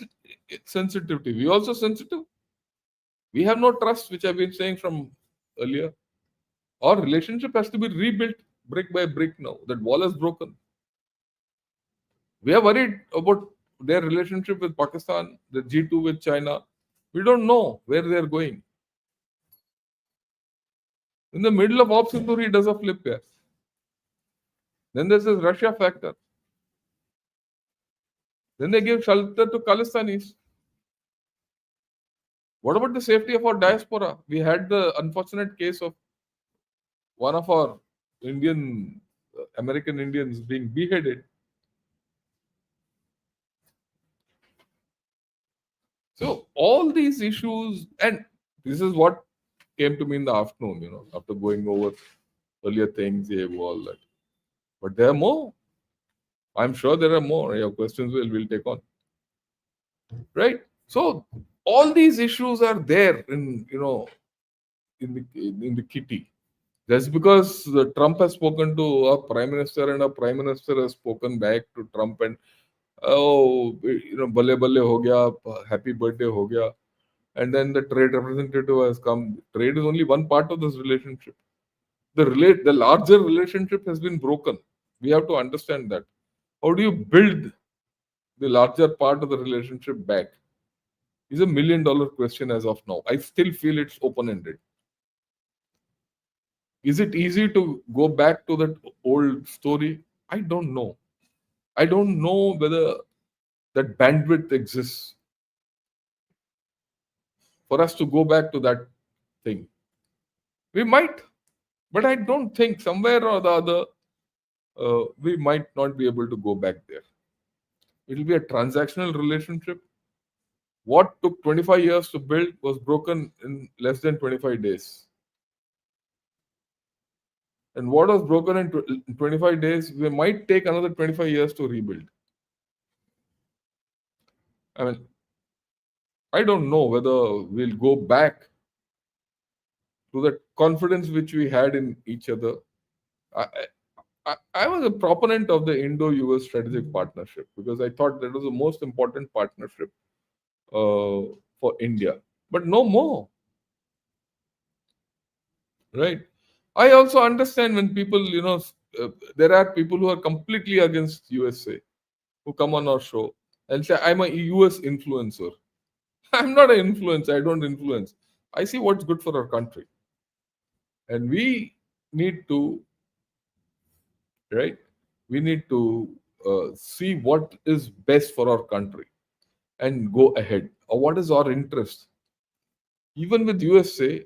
sensitivity? We also sensitive. We have no trust, which I've been saying from earlier. Our relationship has to be rebuilt brick by brick now. That wall is broken. We are worried about their relationship with Pakistan, the G2 with China. We don't know where they are going. In the middle of Op Sindhu, he does a flip here. Then there's this Russia factor. Then they give shelter to Khalistanis. What about the safety of our diaspora? We had the unfortunate case of one of our American Indians being beheaded. So all these issues, and this is what came to me in the afternoon, after going over earlier things, all that. But there are more. I'm sure there are more. Your questions we'll take on. Right? So all these issues are there in the kitty. Just because Trump has spoken to a prime minister and a prime minister has spoken back to Trump and oh, balle balle ho gaya, happy birthday ho gaya, and then the trade representative has come. Trade is only one part of this relationship. The larger relationship has been broken. We have to understand that. How do you build the larger part of the relationship back? Is a $1 million question as of now. I still feel it's open ended. Is it easy to go back to that old story? I don't know. I don't know whether that bandwidth exists for us to go back to that thing. We might, but I don't think somewhere or the other we might not be able to go back there. It will be a transactional relationship. What took 25 years to build was broken in less than 25 days. And what was broken in 25 days, we might take another 25 years to rebuild. I mean, I don't know whether we'll go back to the confidence which we had in each other. I was a proponent of the Indo-US strategic partnership because I thought that was the most important partnership for India. But no more, right? I also understand when people, there are people who are completely against USA who come on our show and say, I'm a US influencer. I'm not an influencer. I don't influence. I see what's good for our country. And we need to, right? We need to see what is best for our country and go ahead. Or what is our interest? Even with USA,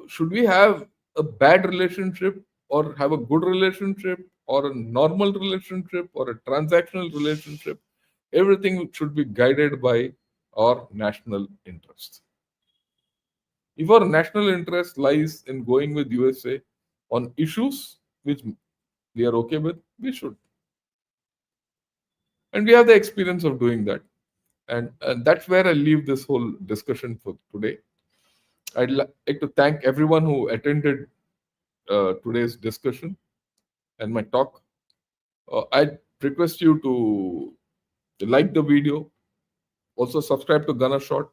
should we have a bad relationship or have a good relationship or a normal relationship or a transactional relationship? Everything should be guided by our national interest. If our national interest lies in going with USA on issues which we are okay with, we should. And we have the experience of doing that. And that's where I leave this whole discussion for today. I'd like to thank everyone who attended today's discussion and my talk. I request you to like the video, also subscribe to Gunner Shot,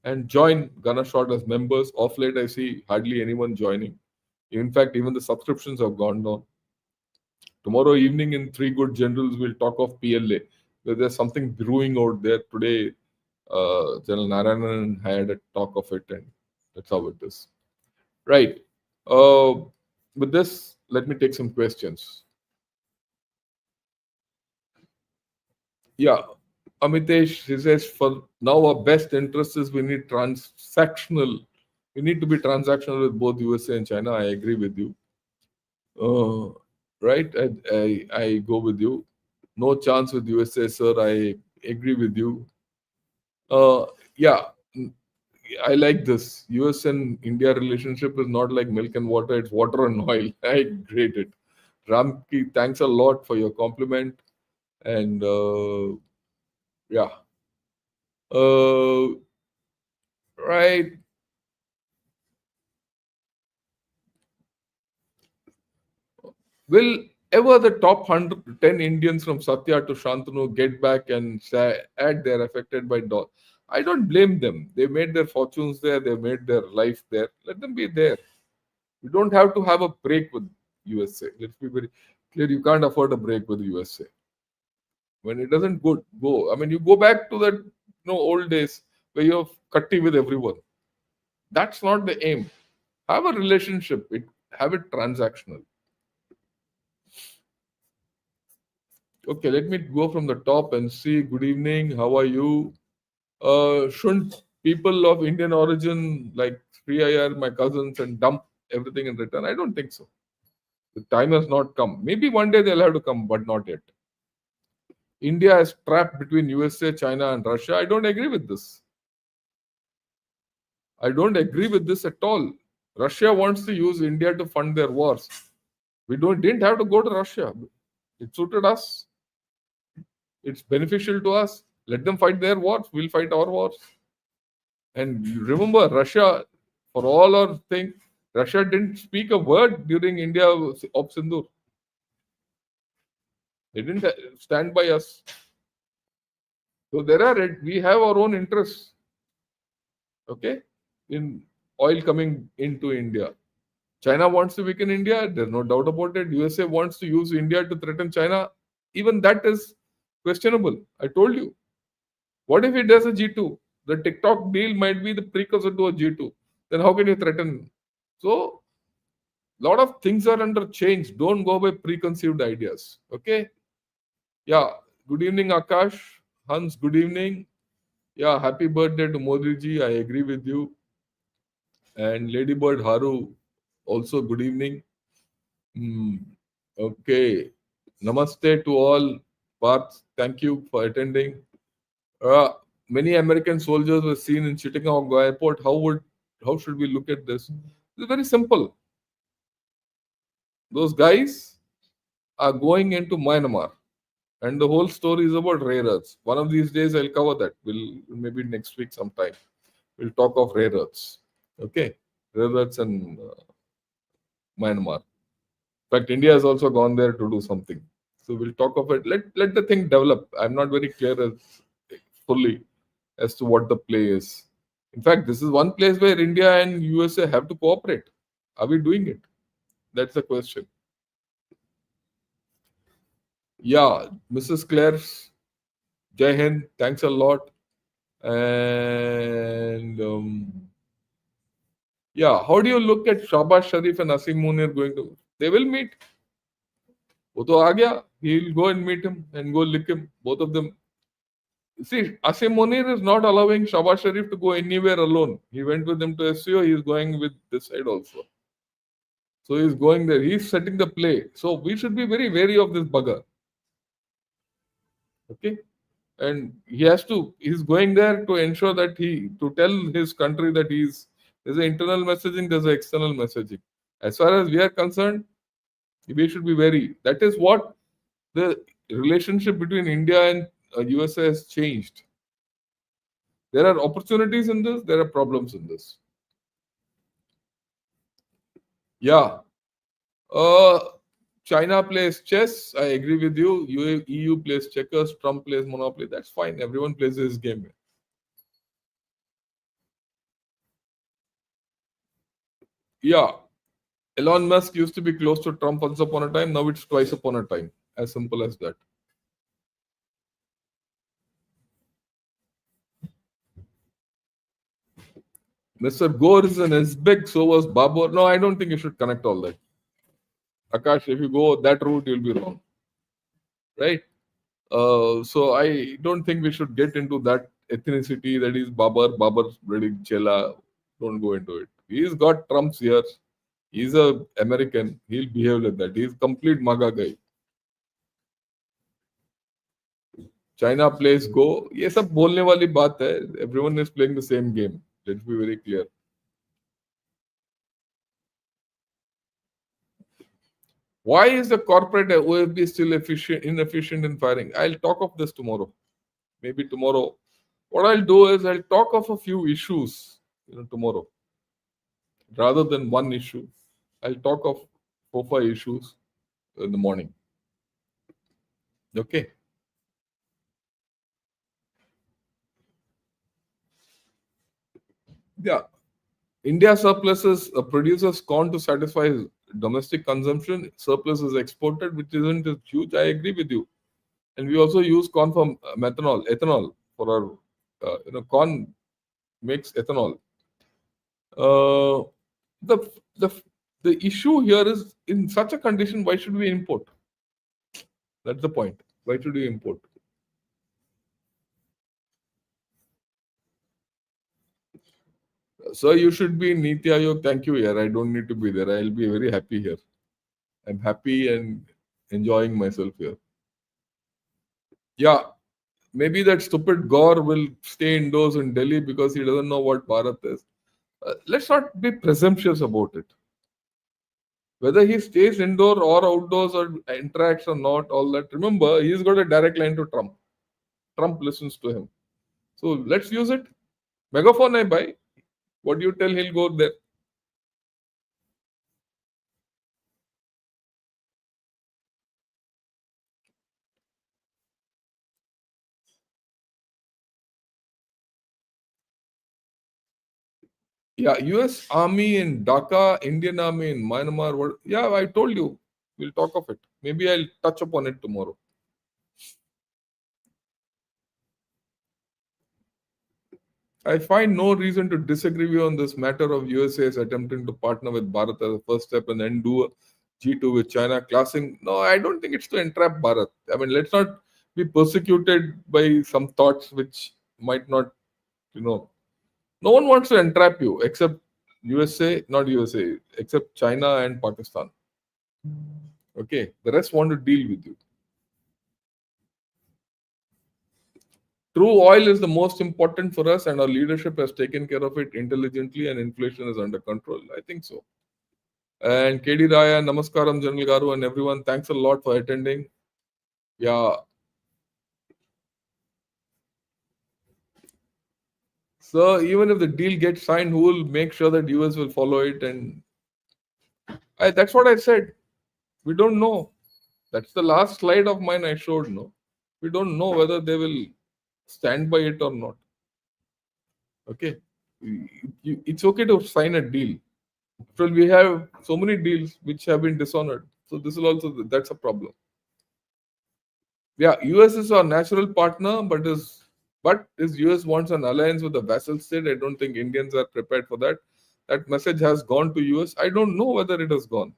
and join Gunner Shot as members. Off late, I see hardly anyone joining. In fact, even the subscriptions have gone down. Tomorrow evening in Three Good Generals, we'll talk of PLA. There's something brewing out there today. General Narayanan had a talk of it, and that's how it is. Right. With this, let me take some questions. Yeah, Amitesh, he says, for now, our best interest is we need transactional. We need to be transactional with both USA and China. I agree with you. Right? I go with you. No chance with USA, sir. I agree with you. Yeah, I like this. US and India relationship is not like milk and water, it's water and oil. I rate it. Ramki, thanks a lot for your compliment. And yeah. Right. Will ever the top 110 Indians from Satya to Shantanu get back and say, add they're affected by dollar? I don't blame them. They made their fortunes there. They made their life there. Let them be there. You don't have to have a break with USA. Let's be very clear. You can't afford a break with USA. When it doesn't go. I mean, you go back to that old days where you're cutty with everyone. That's not the aim. Have a relationship. Have it transactional. Okay, let me go from the top and see. Good evening. How are you? Shouldn't people of Indian origin like Sri Iyer, my cousins, and dump everything in return? I don't think so. The time has not come. Maybe one day they'll have to come, but not yet. India is trapped between USA, China, and Russia. I don't agree with this. I don't agree with this at all. Russia wants to use India to fund their wars. We didn't have to go to Russia. It suited us. It's beneficial to us. Let them fight their wars. We'll fight our wars. And remember, Russia, for all our thing, Russia didn't speak a word during India of Sindoor. They didn't stand by us. So we have our own interests, okay, in oil coming into India. China wants to weaken India. There's no doubt about it. USA wants to use India to threaten China. Even that is questionable. I told you. What if it does a G2? The TikTok deal might be the precursor to a G2. Then how can you threaten? So, a lot of things are under change. Don't go by preconceived ideas. Okay? Yeah. Good evening, Akash. Hans, good evening. Yeah, happy birthday to Modi ji. I agree with you. And Ladybird Haru, also good evening. Hmm. Okay. Namaste to all. Parth, thank you for attending. Many American soldiers were seen in Chittagong Airport. How should we look at this? It's very simple. Those guys are going into Myanmar, and the whole story is about rare earths. One of these days, I'll cover that. We'll maybe next week sometime. We'll talk of rare earths. Okay, rare earths and Myanmar. In fact, India has also gone there to do something. So we'll talk of it. Let the thing develop. I'm not very clear fully as to what the play is. In fact, this is one place where India and USA have to cooperate. Are we doing it? That's the question. Yeah, Mrs. Claire, Jai Hind, thanks a lot. And yeah, how do you look at Shahbaz Sharif and Asim Munir going to? They will meet. वो तो आ गया. He'll go and meet him and go lick him. Both of them. See, Asim Munir is not allowing Shahbaz Sharif to go anywhere alone. He went with him to SCO. He is going with this side also. So he's going there. He's setting the play. So we should be very wary of this bugger. Okay. And he's going there to ensure that to tell his country that there's an internal messaging, there's an external messaging. As far as we are concerned, we should be wary. That is what the relationship between India and USA has changed. There are opportunities in this, there are problems in this. Yeah. China plays chess. I agree with you. EU plays checkers. Trump plays Monopoly. That's fine. Everyone plays his game. Yeah. Elon Musk used to be close to Trump once upon a time. Now it's twice upon a time. As simple as that. Mr. Gore is an Uzbek, so was Babur. No, I don't think you should connect all that. Akash, if you go that route, you'll be wrong. Right? So I don't think we should get into that ethnicity that is Babar's really Chela. Don't go into it. He's got Trump's ears. He's a American. He'll behave like that. He's complete MAGA guy. China plays go. ये सब बोलने वाली बात है. Everyone is playing the same game. Let's be very clear. Why is the corporate OFB still inefficient in firing? I'll talk of this tomorrow. Maybe tomorrow. What I'll do is I'll talk of a few issues tomorrow. Rather than one issue, I'll talk of 4-5 issues in the morning. Okay. Yeah. India surpluses produces corn to satisfy domestic consumption. Surplus is exported, which isn't as huge. I agree with you. And we also use corn for ethanol for our corn makes ethanol. The issue here is in such a condition, why should we import? That's the point. Why should we import? Sir, you should be in Niti Aayog. Thank you, here. I don't need to be there. I'll be very happy here. I'm happy and enjoying myself here. Yeah, maybe that stupid Gore will stay indoors in Delhi because he doesn't know what Bharat is. Let's not be presumptuous about it. Whether he stays indoor or outdoors or interacts or not, all that. Remember, he's got a direct line to Trump. Trump listens to him. So let's use it. Megaphone I buy. What do you tell he'll go there? Yeah, US Army in Dhaka, Indian Army in Myanmar. What? Yeah, I told you. We'll talk of it. Maybe I'll touch upon it tomorrow. I find no reason to disagree with you on this matter of USA's attempting to partner with Bharat as a first step and then do a G2 with China classing. No, I don't think it's to entrap Bharat. I mean, let's not be persecuted by some thoughts which might not, no one wants to entrap you except USA, not USA, except China and Pakistan. Okay, the rest want to deal with you. True oil is the most important for us, and our leadership has taken care of it intelligently, and inflation is under control. I think so. And KD Raya, Namaskaram, General Garu, and everyone, thanks a lot for attending. Yeah. So even if the deal gets signed, who will make sure that US will follow it? And that's what I said. We don't know. That's the last slide of mine I showed. No, we don't know whether they will stand by it or not. Okay, it's okay to sign a deal. Well, we have so many deals which have been dishonored. So this will also that's a problem. Yeah, US is our natural partner, but is US wants an alliance with a vassal state. I don't think Indians are prepared for that. That message has gone to US. I don't know whether it has gone.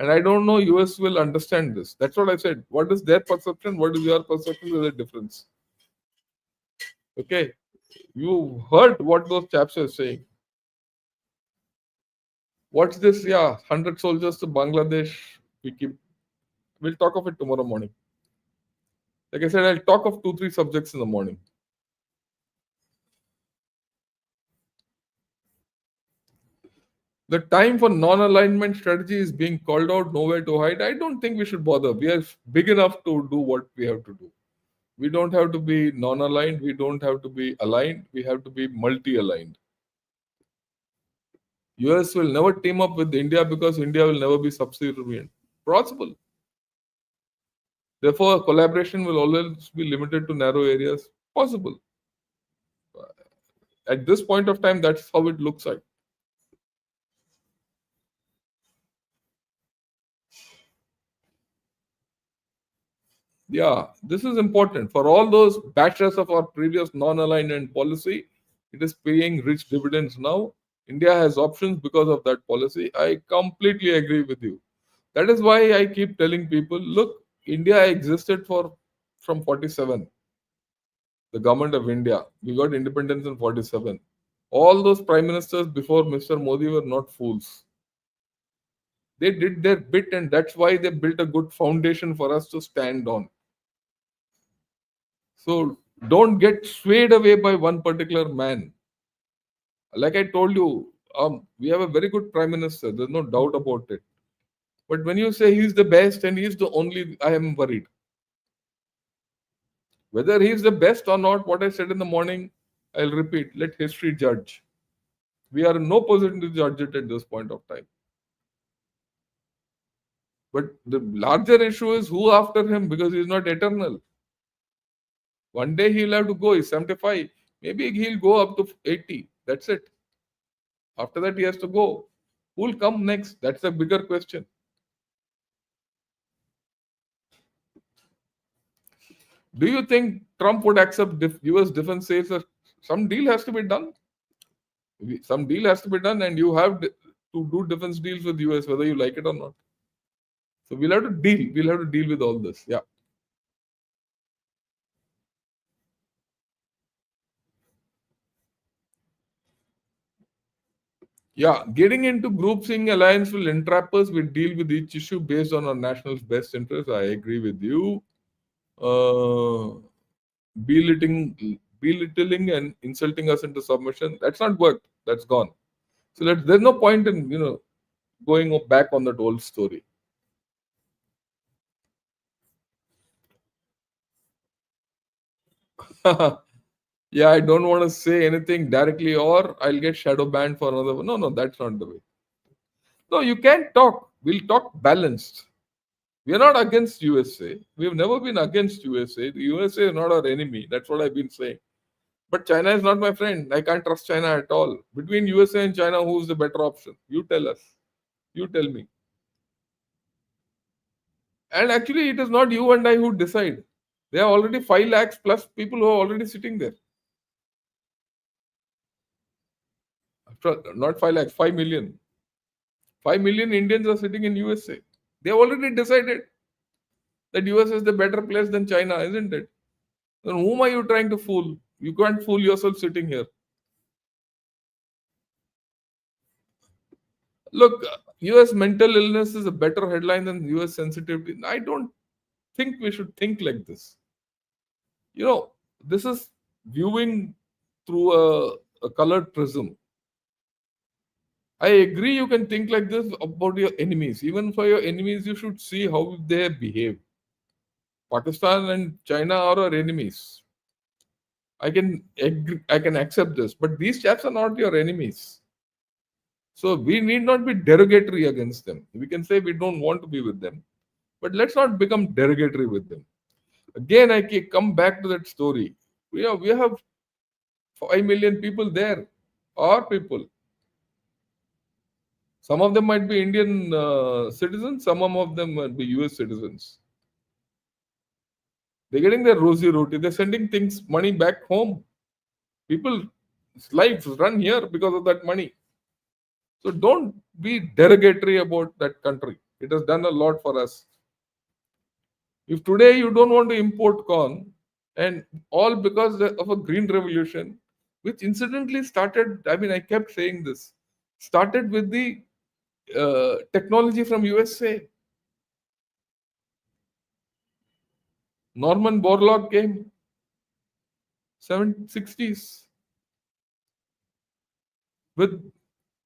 And I don't know US will understand this. That's what I said. What is their perception? What is your perception? There's a difference. Okay. You heard what those chaps are saying. What's this? Yeah, 100 soldiers to Bangladesh. We'll talk of it tomorrow morning. Like I said, I'll talk of 2-3 subjects in the morning. The time for non-alignment strategy is being called out, nowhere to hide. I don't think we should bother. We are big enough to do what we have to do. We don't have to be non-aligned. We don't have to be aligned. We have to be multi-aligned. US will never team up with India because India will never be subservient. Possible. Therefore, collaboration will always be limited to narrow areas. Possible. At this point of time, that's how it looks like. Yeah, this is important. For all those batches of our previous non-alignment policy, it is paying rich dividends now. India has options because of that policy. I completely agree with you. That is why I keep telling people, look, India existed from 47. The government of India. We got independence in 47. All those prime ministers before Mr. Modi were not fools. They did their bit, and that's why they built a good foundation for us to stand on. So don't get swayed away by one particular man. Like I told you, we have a very good prime minister. There's no doubt about it. But when you say he's the best and he's the only, I am worried. Whether he's the best or not, what I said in the morning, I'll repeat. Let history judge. We are in no position to judge it at this point of time. But the larger issue is who after him, because he's not eternal. One day he'll have to go. He's 75. Maybe he'll go up to 80. That's it. After that, he has to go. Who'll come next? That's a bigger question. Do you think Trump would accept US defense sales? Some deal has to be done. Some deal has to be done, and you have to do defense deals with US, whether you like it or not. So we'll have to deal. We'll have to deal with all this. Yeah. Yeah, getting into group seeing alliance will entrap us. We deal with each issue based on our national's best interest. I agree with you. Belittling and insulting us into submission. That's not worked. That's gone. So there's no point in going back on that old story. Yeah, I don't want to say anything directly, or I'll get shadow banned for another one. No, that's not the way. No, you can't talk. We'll talk balanced. We are not against USA. We've never been against USA. The USA is not our enemy. That's what I've been saying. But China is not my friend. I can't trust China at all. Between USA and China, who's the better option? You tell us. You tell me. And actually, it is not you and I who decide. There are already 5 lakhs plus people who are already sitting there. Not 5 lakhs, 5 million. 5 million Indians are sitting in USA. They have already decided that US is the better place than China, isn't it? Then whom are you trying to fool? You can't fool yourself sitting here. Look, US mental illness is a better headline than US sensitivity. I don't think we should think like this. This is viewing through a colored prism. I agree you can think like this about your enemies. Even for your enemies, you should see how they behave. Pakistan and China are our enemies. I can agree, I can accept this, but these chaps are not your enemies. So we need not be derogatory against them. We can say we don't want to be with them, but let's not become derogatory with them. Again, I come back to that story. We have 5 million people there, our people. Some of them might be Indian citizens, some of them might be US citizens. They're getting their rosy roti. They're sending money back home. People's lives run here because of that money. So don't be derogatory about that country. It has done a lot for us. If today you don't want to import corn, and all because of a green revolution, which incidentally started, I kept saying this, started with the technology from USA. Norman Borlaug came, 760s, with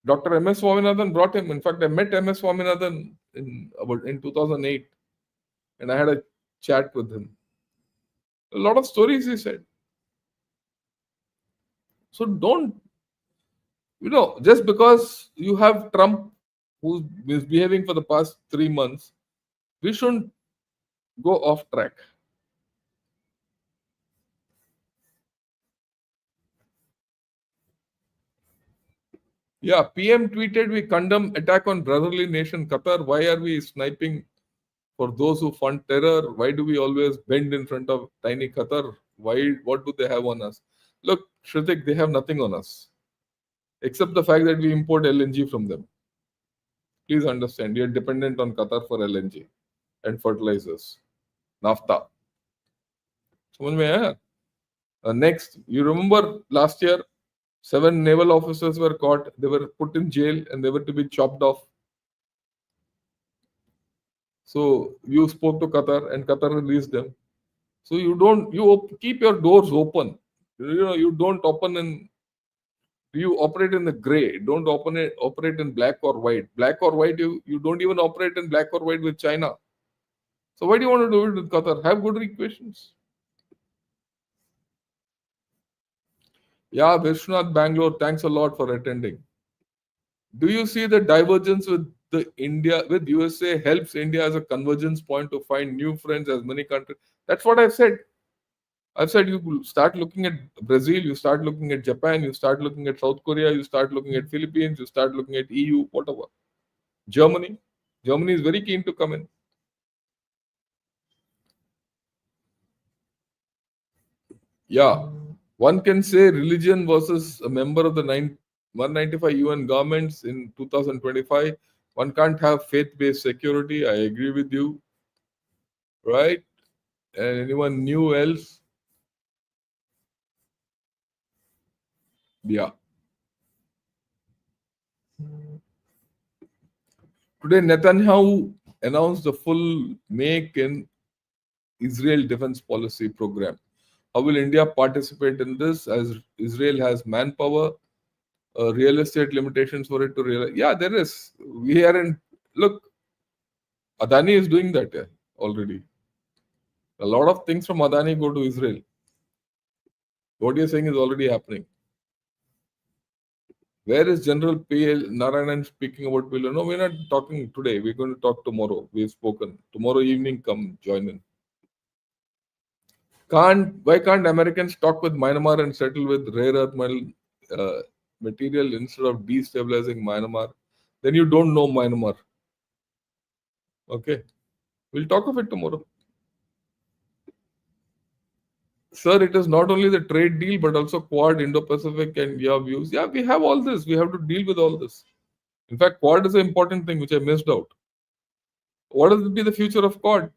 Dr. M.S. Swaminathan brought him. In fact, I met M.S. Swaminathan in 2008, and I had a chat with him. A lot of stories he said. So don't, just because you have Trump who's misbehaving for the past 3 months, we shouldn't go off track. Yeah, PM tweeted, we condemn attack on brotherly nation Qatar. Why are we sniping for those who fund terror? Why do we always bend in front of tiny Qatar? What do they have on us? Look, Shritik, they have nothing on us, except the fact that we import LNG from them. Please understand, you're dependent on Qatar for LNG and fertilizers, NAFTA. समझ में आया? Next, you remember last year, 7 naval officers were caught. They were put in jail and they were to be chopped off. So you spoke to Qatar and Qatar released them. So you keep your doors open. You don't open in, you operate in the gray. Don't operate in black or white. Black or white, you don't even operate in black or white with China. So why do you want to do it with Qatar? Have good equations. Yeah, Vishwanath Bangalore, thanks a lot for attending. Do you see the divergence with USA helps India as a convergence point to find new friends as many countries? That's what I've said. I've said you start looking at Brazil, you start looking at Japan, you start looking at South Korea, you start looking at Philippines, you start looking at EU, whatever. Germany is very keen to come in. Yeah, one can say religion versus a member of the 195 UN governments in 2025. One can't have faith-based security. I agree with you. Right? And anyone new else? Yeah. Today, Netanyahu announced the full Make in Israel defense policy program. How will India participate in this, as Israel has manpower, real estate limitations for it to realize? Yeah, there is. We are in. Look, Adani is doing that already. A lot of things from Adani go to Israel. What you're saying is already happening. Where is General P.L. Narayanan speaking about PLO? No, we're not talking today. We're going to talk tomorrow. We've spoken. Tomorrow evening, come join in. Why can't Americans talk with Myanmar and settle with rare earth material instead of destabilizing Myanmar? Then you don't know Myanmar. Okay, we'll talk of it tomorrow. Sir, it is not only the trade deal, but also Quad, Indo-Pacific, and your views. Yeah, we have all this. We have to deal with all this. In fact, Quad is an important thing which I missed out. What will be the future of Quad?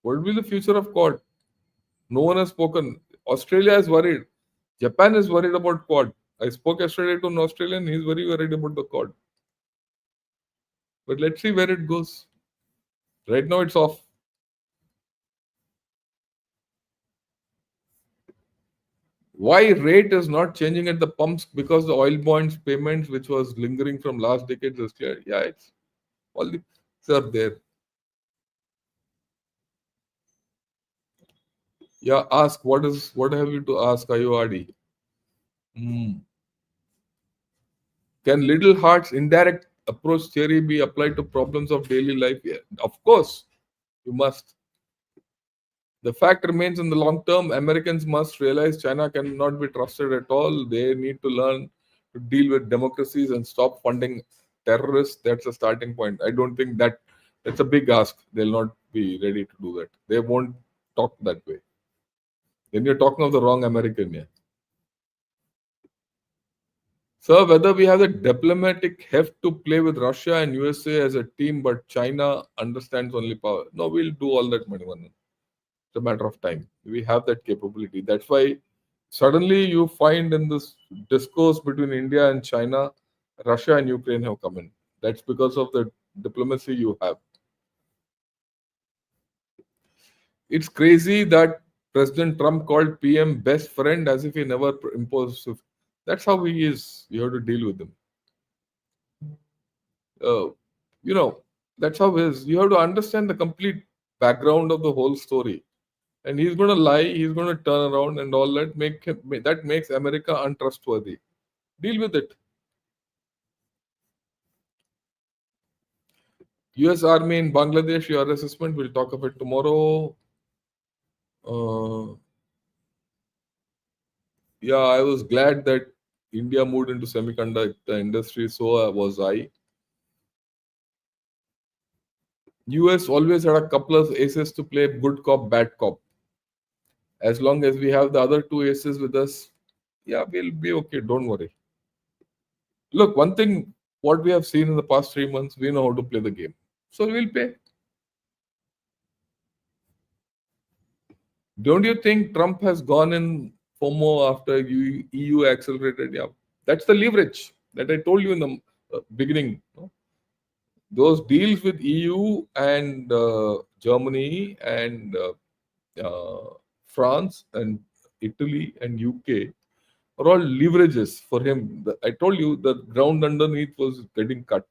What will be the future of Quad? No one has spoken. Australia is worried. Japan is worried about Quad. I spoke yesterday to an Australian. He's very worried about the Quad. But let's see where it goes. Right now, it's off. Why rate is not changing at the pumps? Because the oil bonds payments, which was lingering from last decades, is clear. Yeah, it's all the are there. Yeah, ask what have you to ask, Ayuadi? Can Little Heart's indirect approach theory be applied to problems of daily life? Yeah, of course, you must. The fact remains in the long term, Americans must realize China cannot be trusted at all. They need to learn to deal with democracies and stop funding terrorists. That's a starting point. I don't think that's a big ask. They'll not be ready to do that. They won't talk that way. Then you're talking of the wrong American, yeah. So whether we have the diplomatic heft to play with Russia and USA as a team, but China understands only power. No, we'll do all that, Manivan. It's a matter of time. We have that capability. That's why suddenly you find in this discourse between India and China, Russia and Ukraine have come in. That's because of the diplomacy you have. It's crazy that President Trump called PM best friend as if he never imposed. That's how he is. You have to deal with him. That's how it is. You have to understand the complete background of the whole story. And he's going to lie. He's going to turn around and all that. That makes America untrustworthy. Deal with it. U.S. Army in Bangladesh. Your assessment. We'll talk of it tomorrow. Yeah, I was glad that India moved into semiconductor industry. So was I. US always had a couple of aces to play good cop, bad cop. As long as we have the other two aces with us, yeah, we'll be okay. Don't worry. Look, one thing, what we have seen in the past 3 months, we know how to play the game. So we'll play. Don't you think Trump has gone in FOMO after EU accelerated? Yeah, that's the leverage that I told you in the beginning. Those deals with EU and Germany and France and Italy and UK are all leverages for him. I told you the ground underneath was getting cut.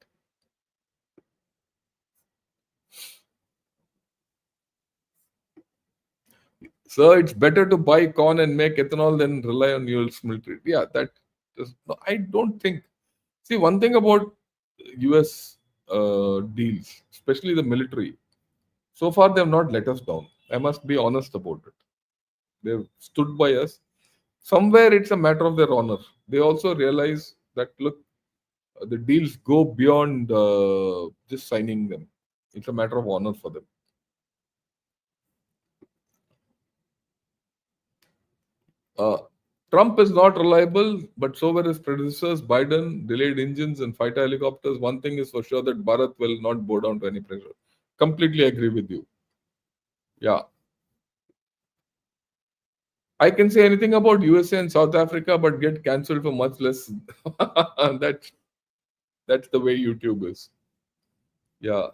So it's better to buy corn and make ethanol than rely on US military. Yeah, I don't think. See, one thing about US deals, especially the military, so far they have not let us down. I must be honest about it. They've stood by us. Somewhere it's a matter of their honor. They also realize that, look, the deals go beyond just signing them. It's a matter of honor for them. Trump is not reliable, but so were his predecessors. Biden delayed engines and fighter helicopters. One thing is for sure that Bharat will not bow down to any pressure. Completely agree with you. Yeah. I can say anything about USA and South Africa, but get cancelled for much less. That's the way YouTube is. Yeah.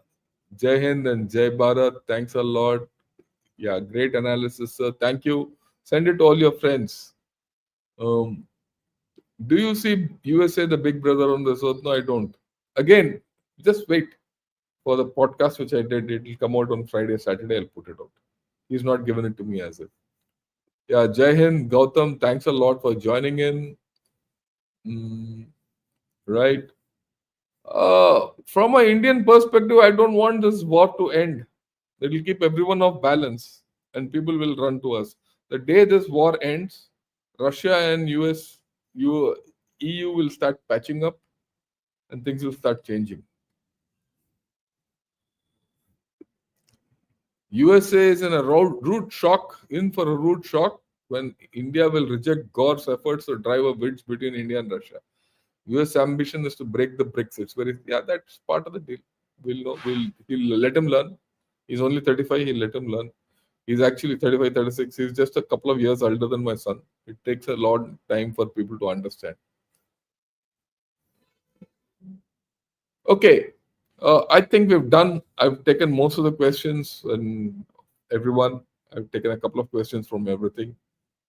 Jai Hind and Jai Bharat. Thanks a lot. Yeah, great analysis, sir. Thank you. Send it to all your friends. Do you see USA the big brother on this earth? No, I don't. Again, just wait for the podcast which I did. It will come out on Friday, Saturday. I'll put it out. He's not given it to me as it. Yeah, Jai Hind, Gautam, thanks a lot for joining in. Right. From an Indian perspective, I don't want this war to end. It will keep everyone off balance, and people will run to us. The day this war ends, Russia and EU will start patching up, and things will start changing. USA is in a in for a rude shock when India will reject Gore's efforts to drive a wedge between India and Russia. US ambition is to break the BRICS. It's that's part of the deal. We'll know. He'll let him learn. He's only 35. He'll let him learn. He's actually 35, 36. He's just a couple of years older than my son. It takes a long time for people to understand. Okay. I think we've done. I've taken most of the questions and everyone. I've taken a couple of questions from everything.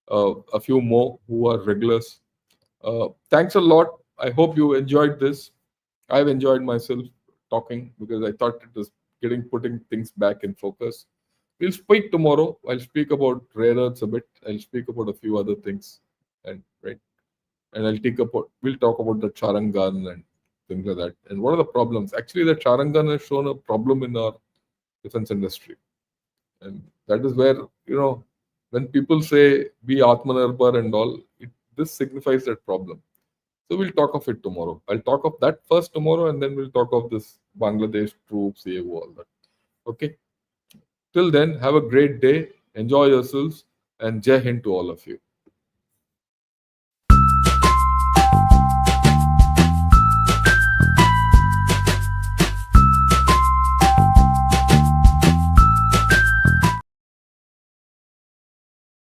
A few more who are regulars. Thanks a lot. I hope you enjoyed this. I've enjoyed myself talking because I thought it was putting things back in focus. We'll speak tomorrow. I'll speak about rare earths a bit. I'll speak about a few other things, and we'll talk about the Charangan and things like that. And what are the problems? Actually, the Charangan has shown a problem in our defense industry, and that is where when people say be Atmanirbhar and all, this signifies that problem. So we'll talk of it tomorrow. I'll talk of that first tomorrow, and then we'll talk of this Bangladesh troops, all that. Okay. Till then, have a great day. Enjoy yourselves, and Jai Hind to all of you.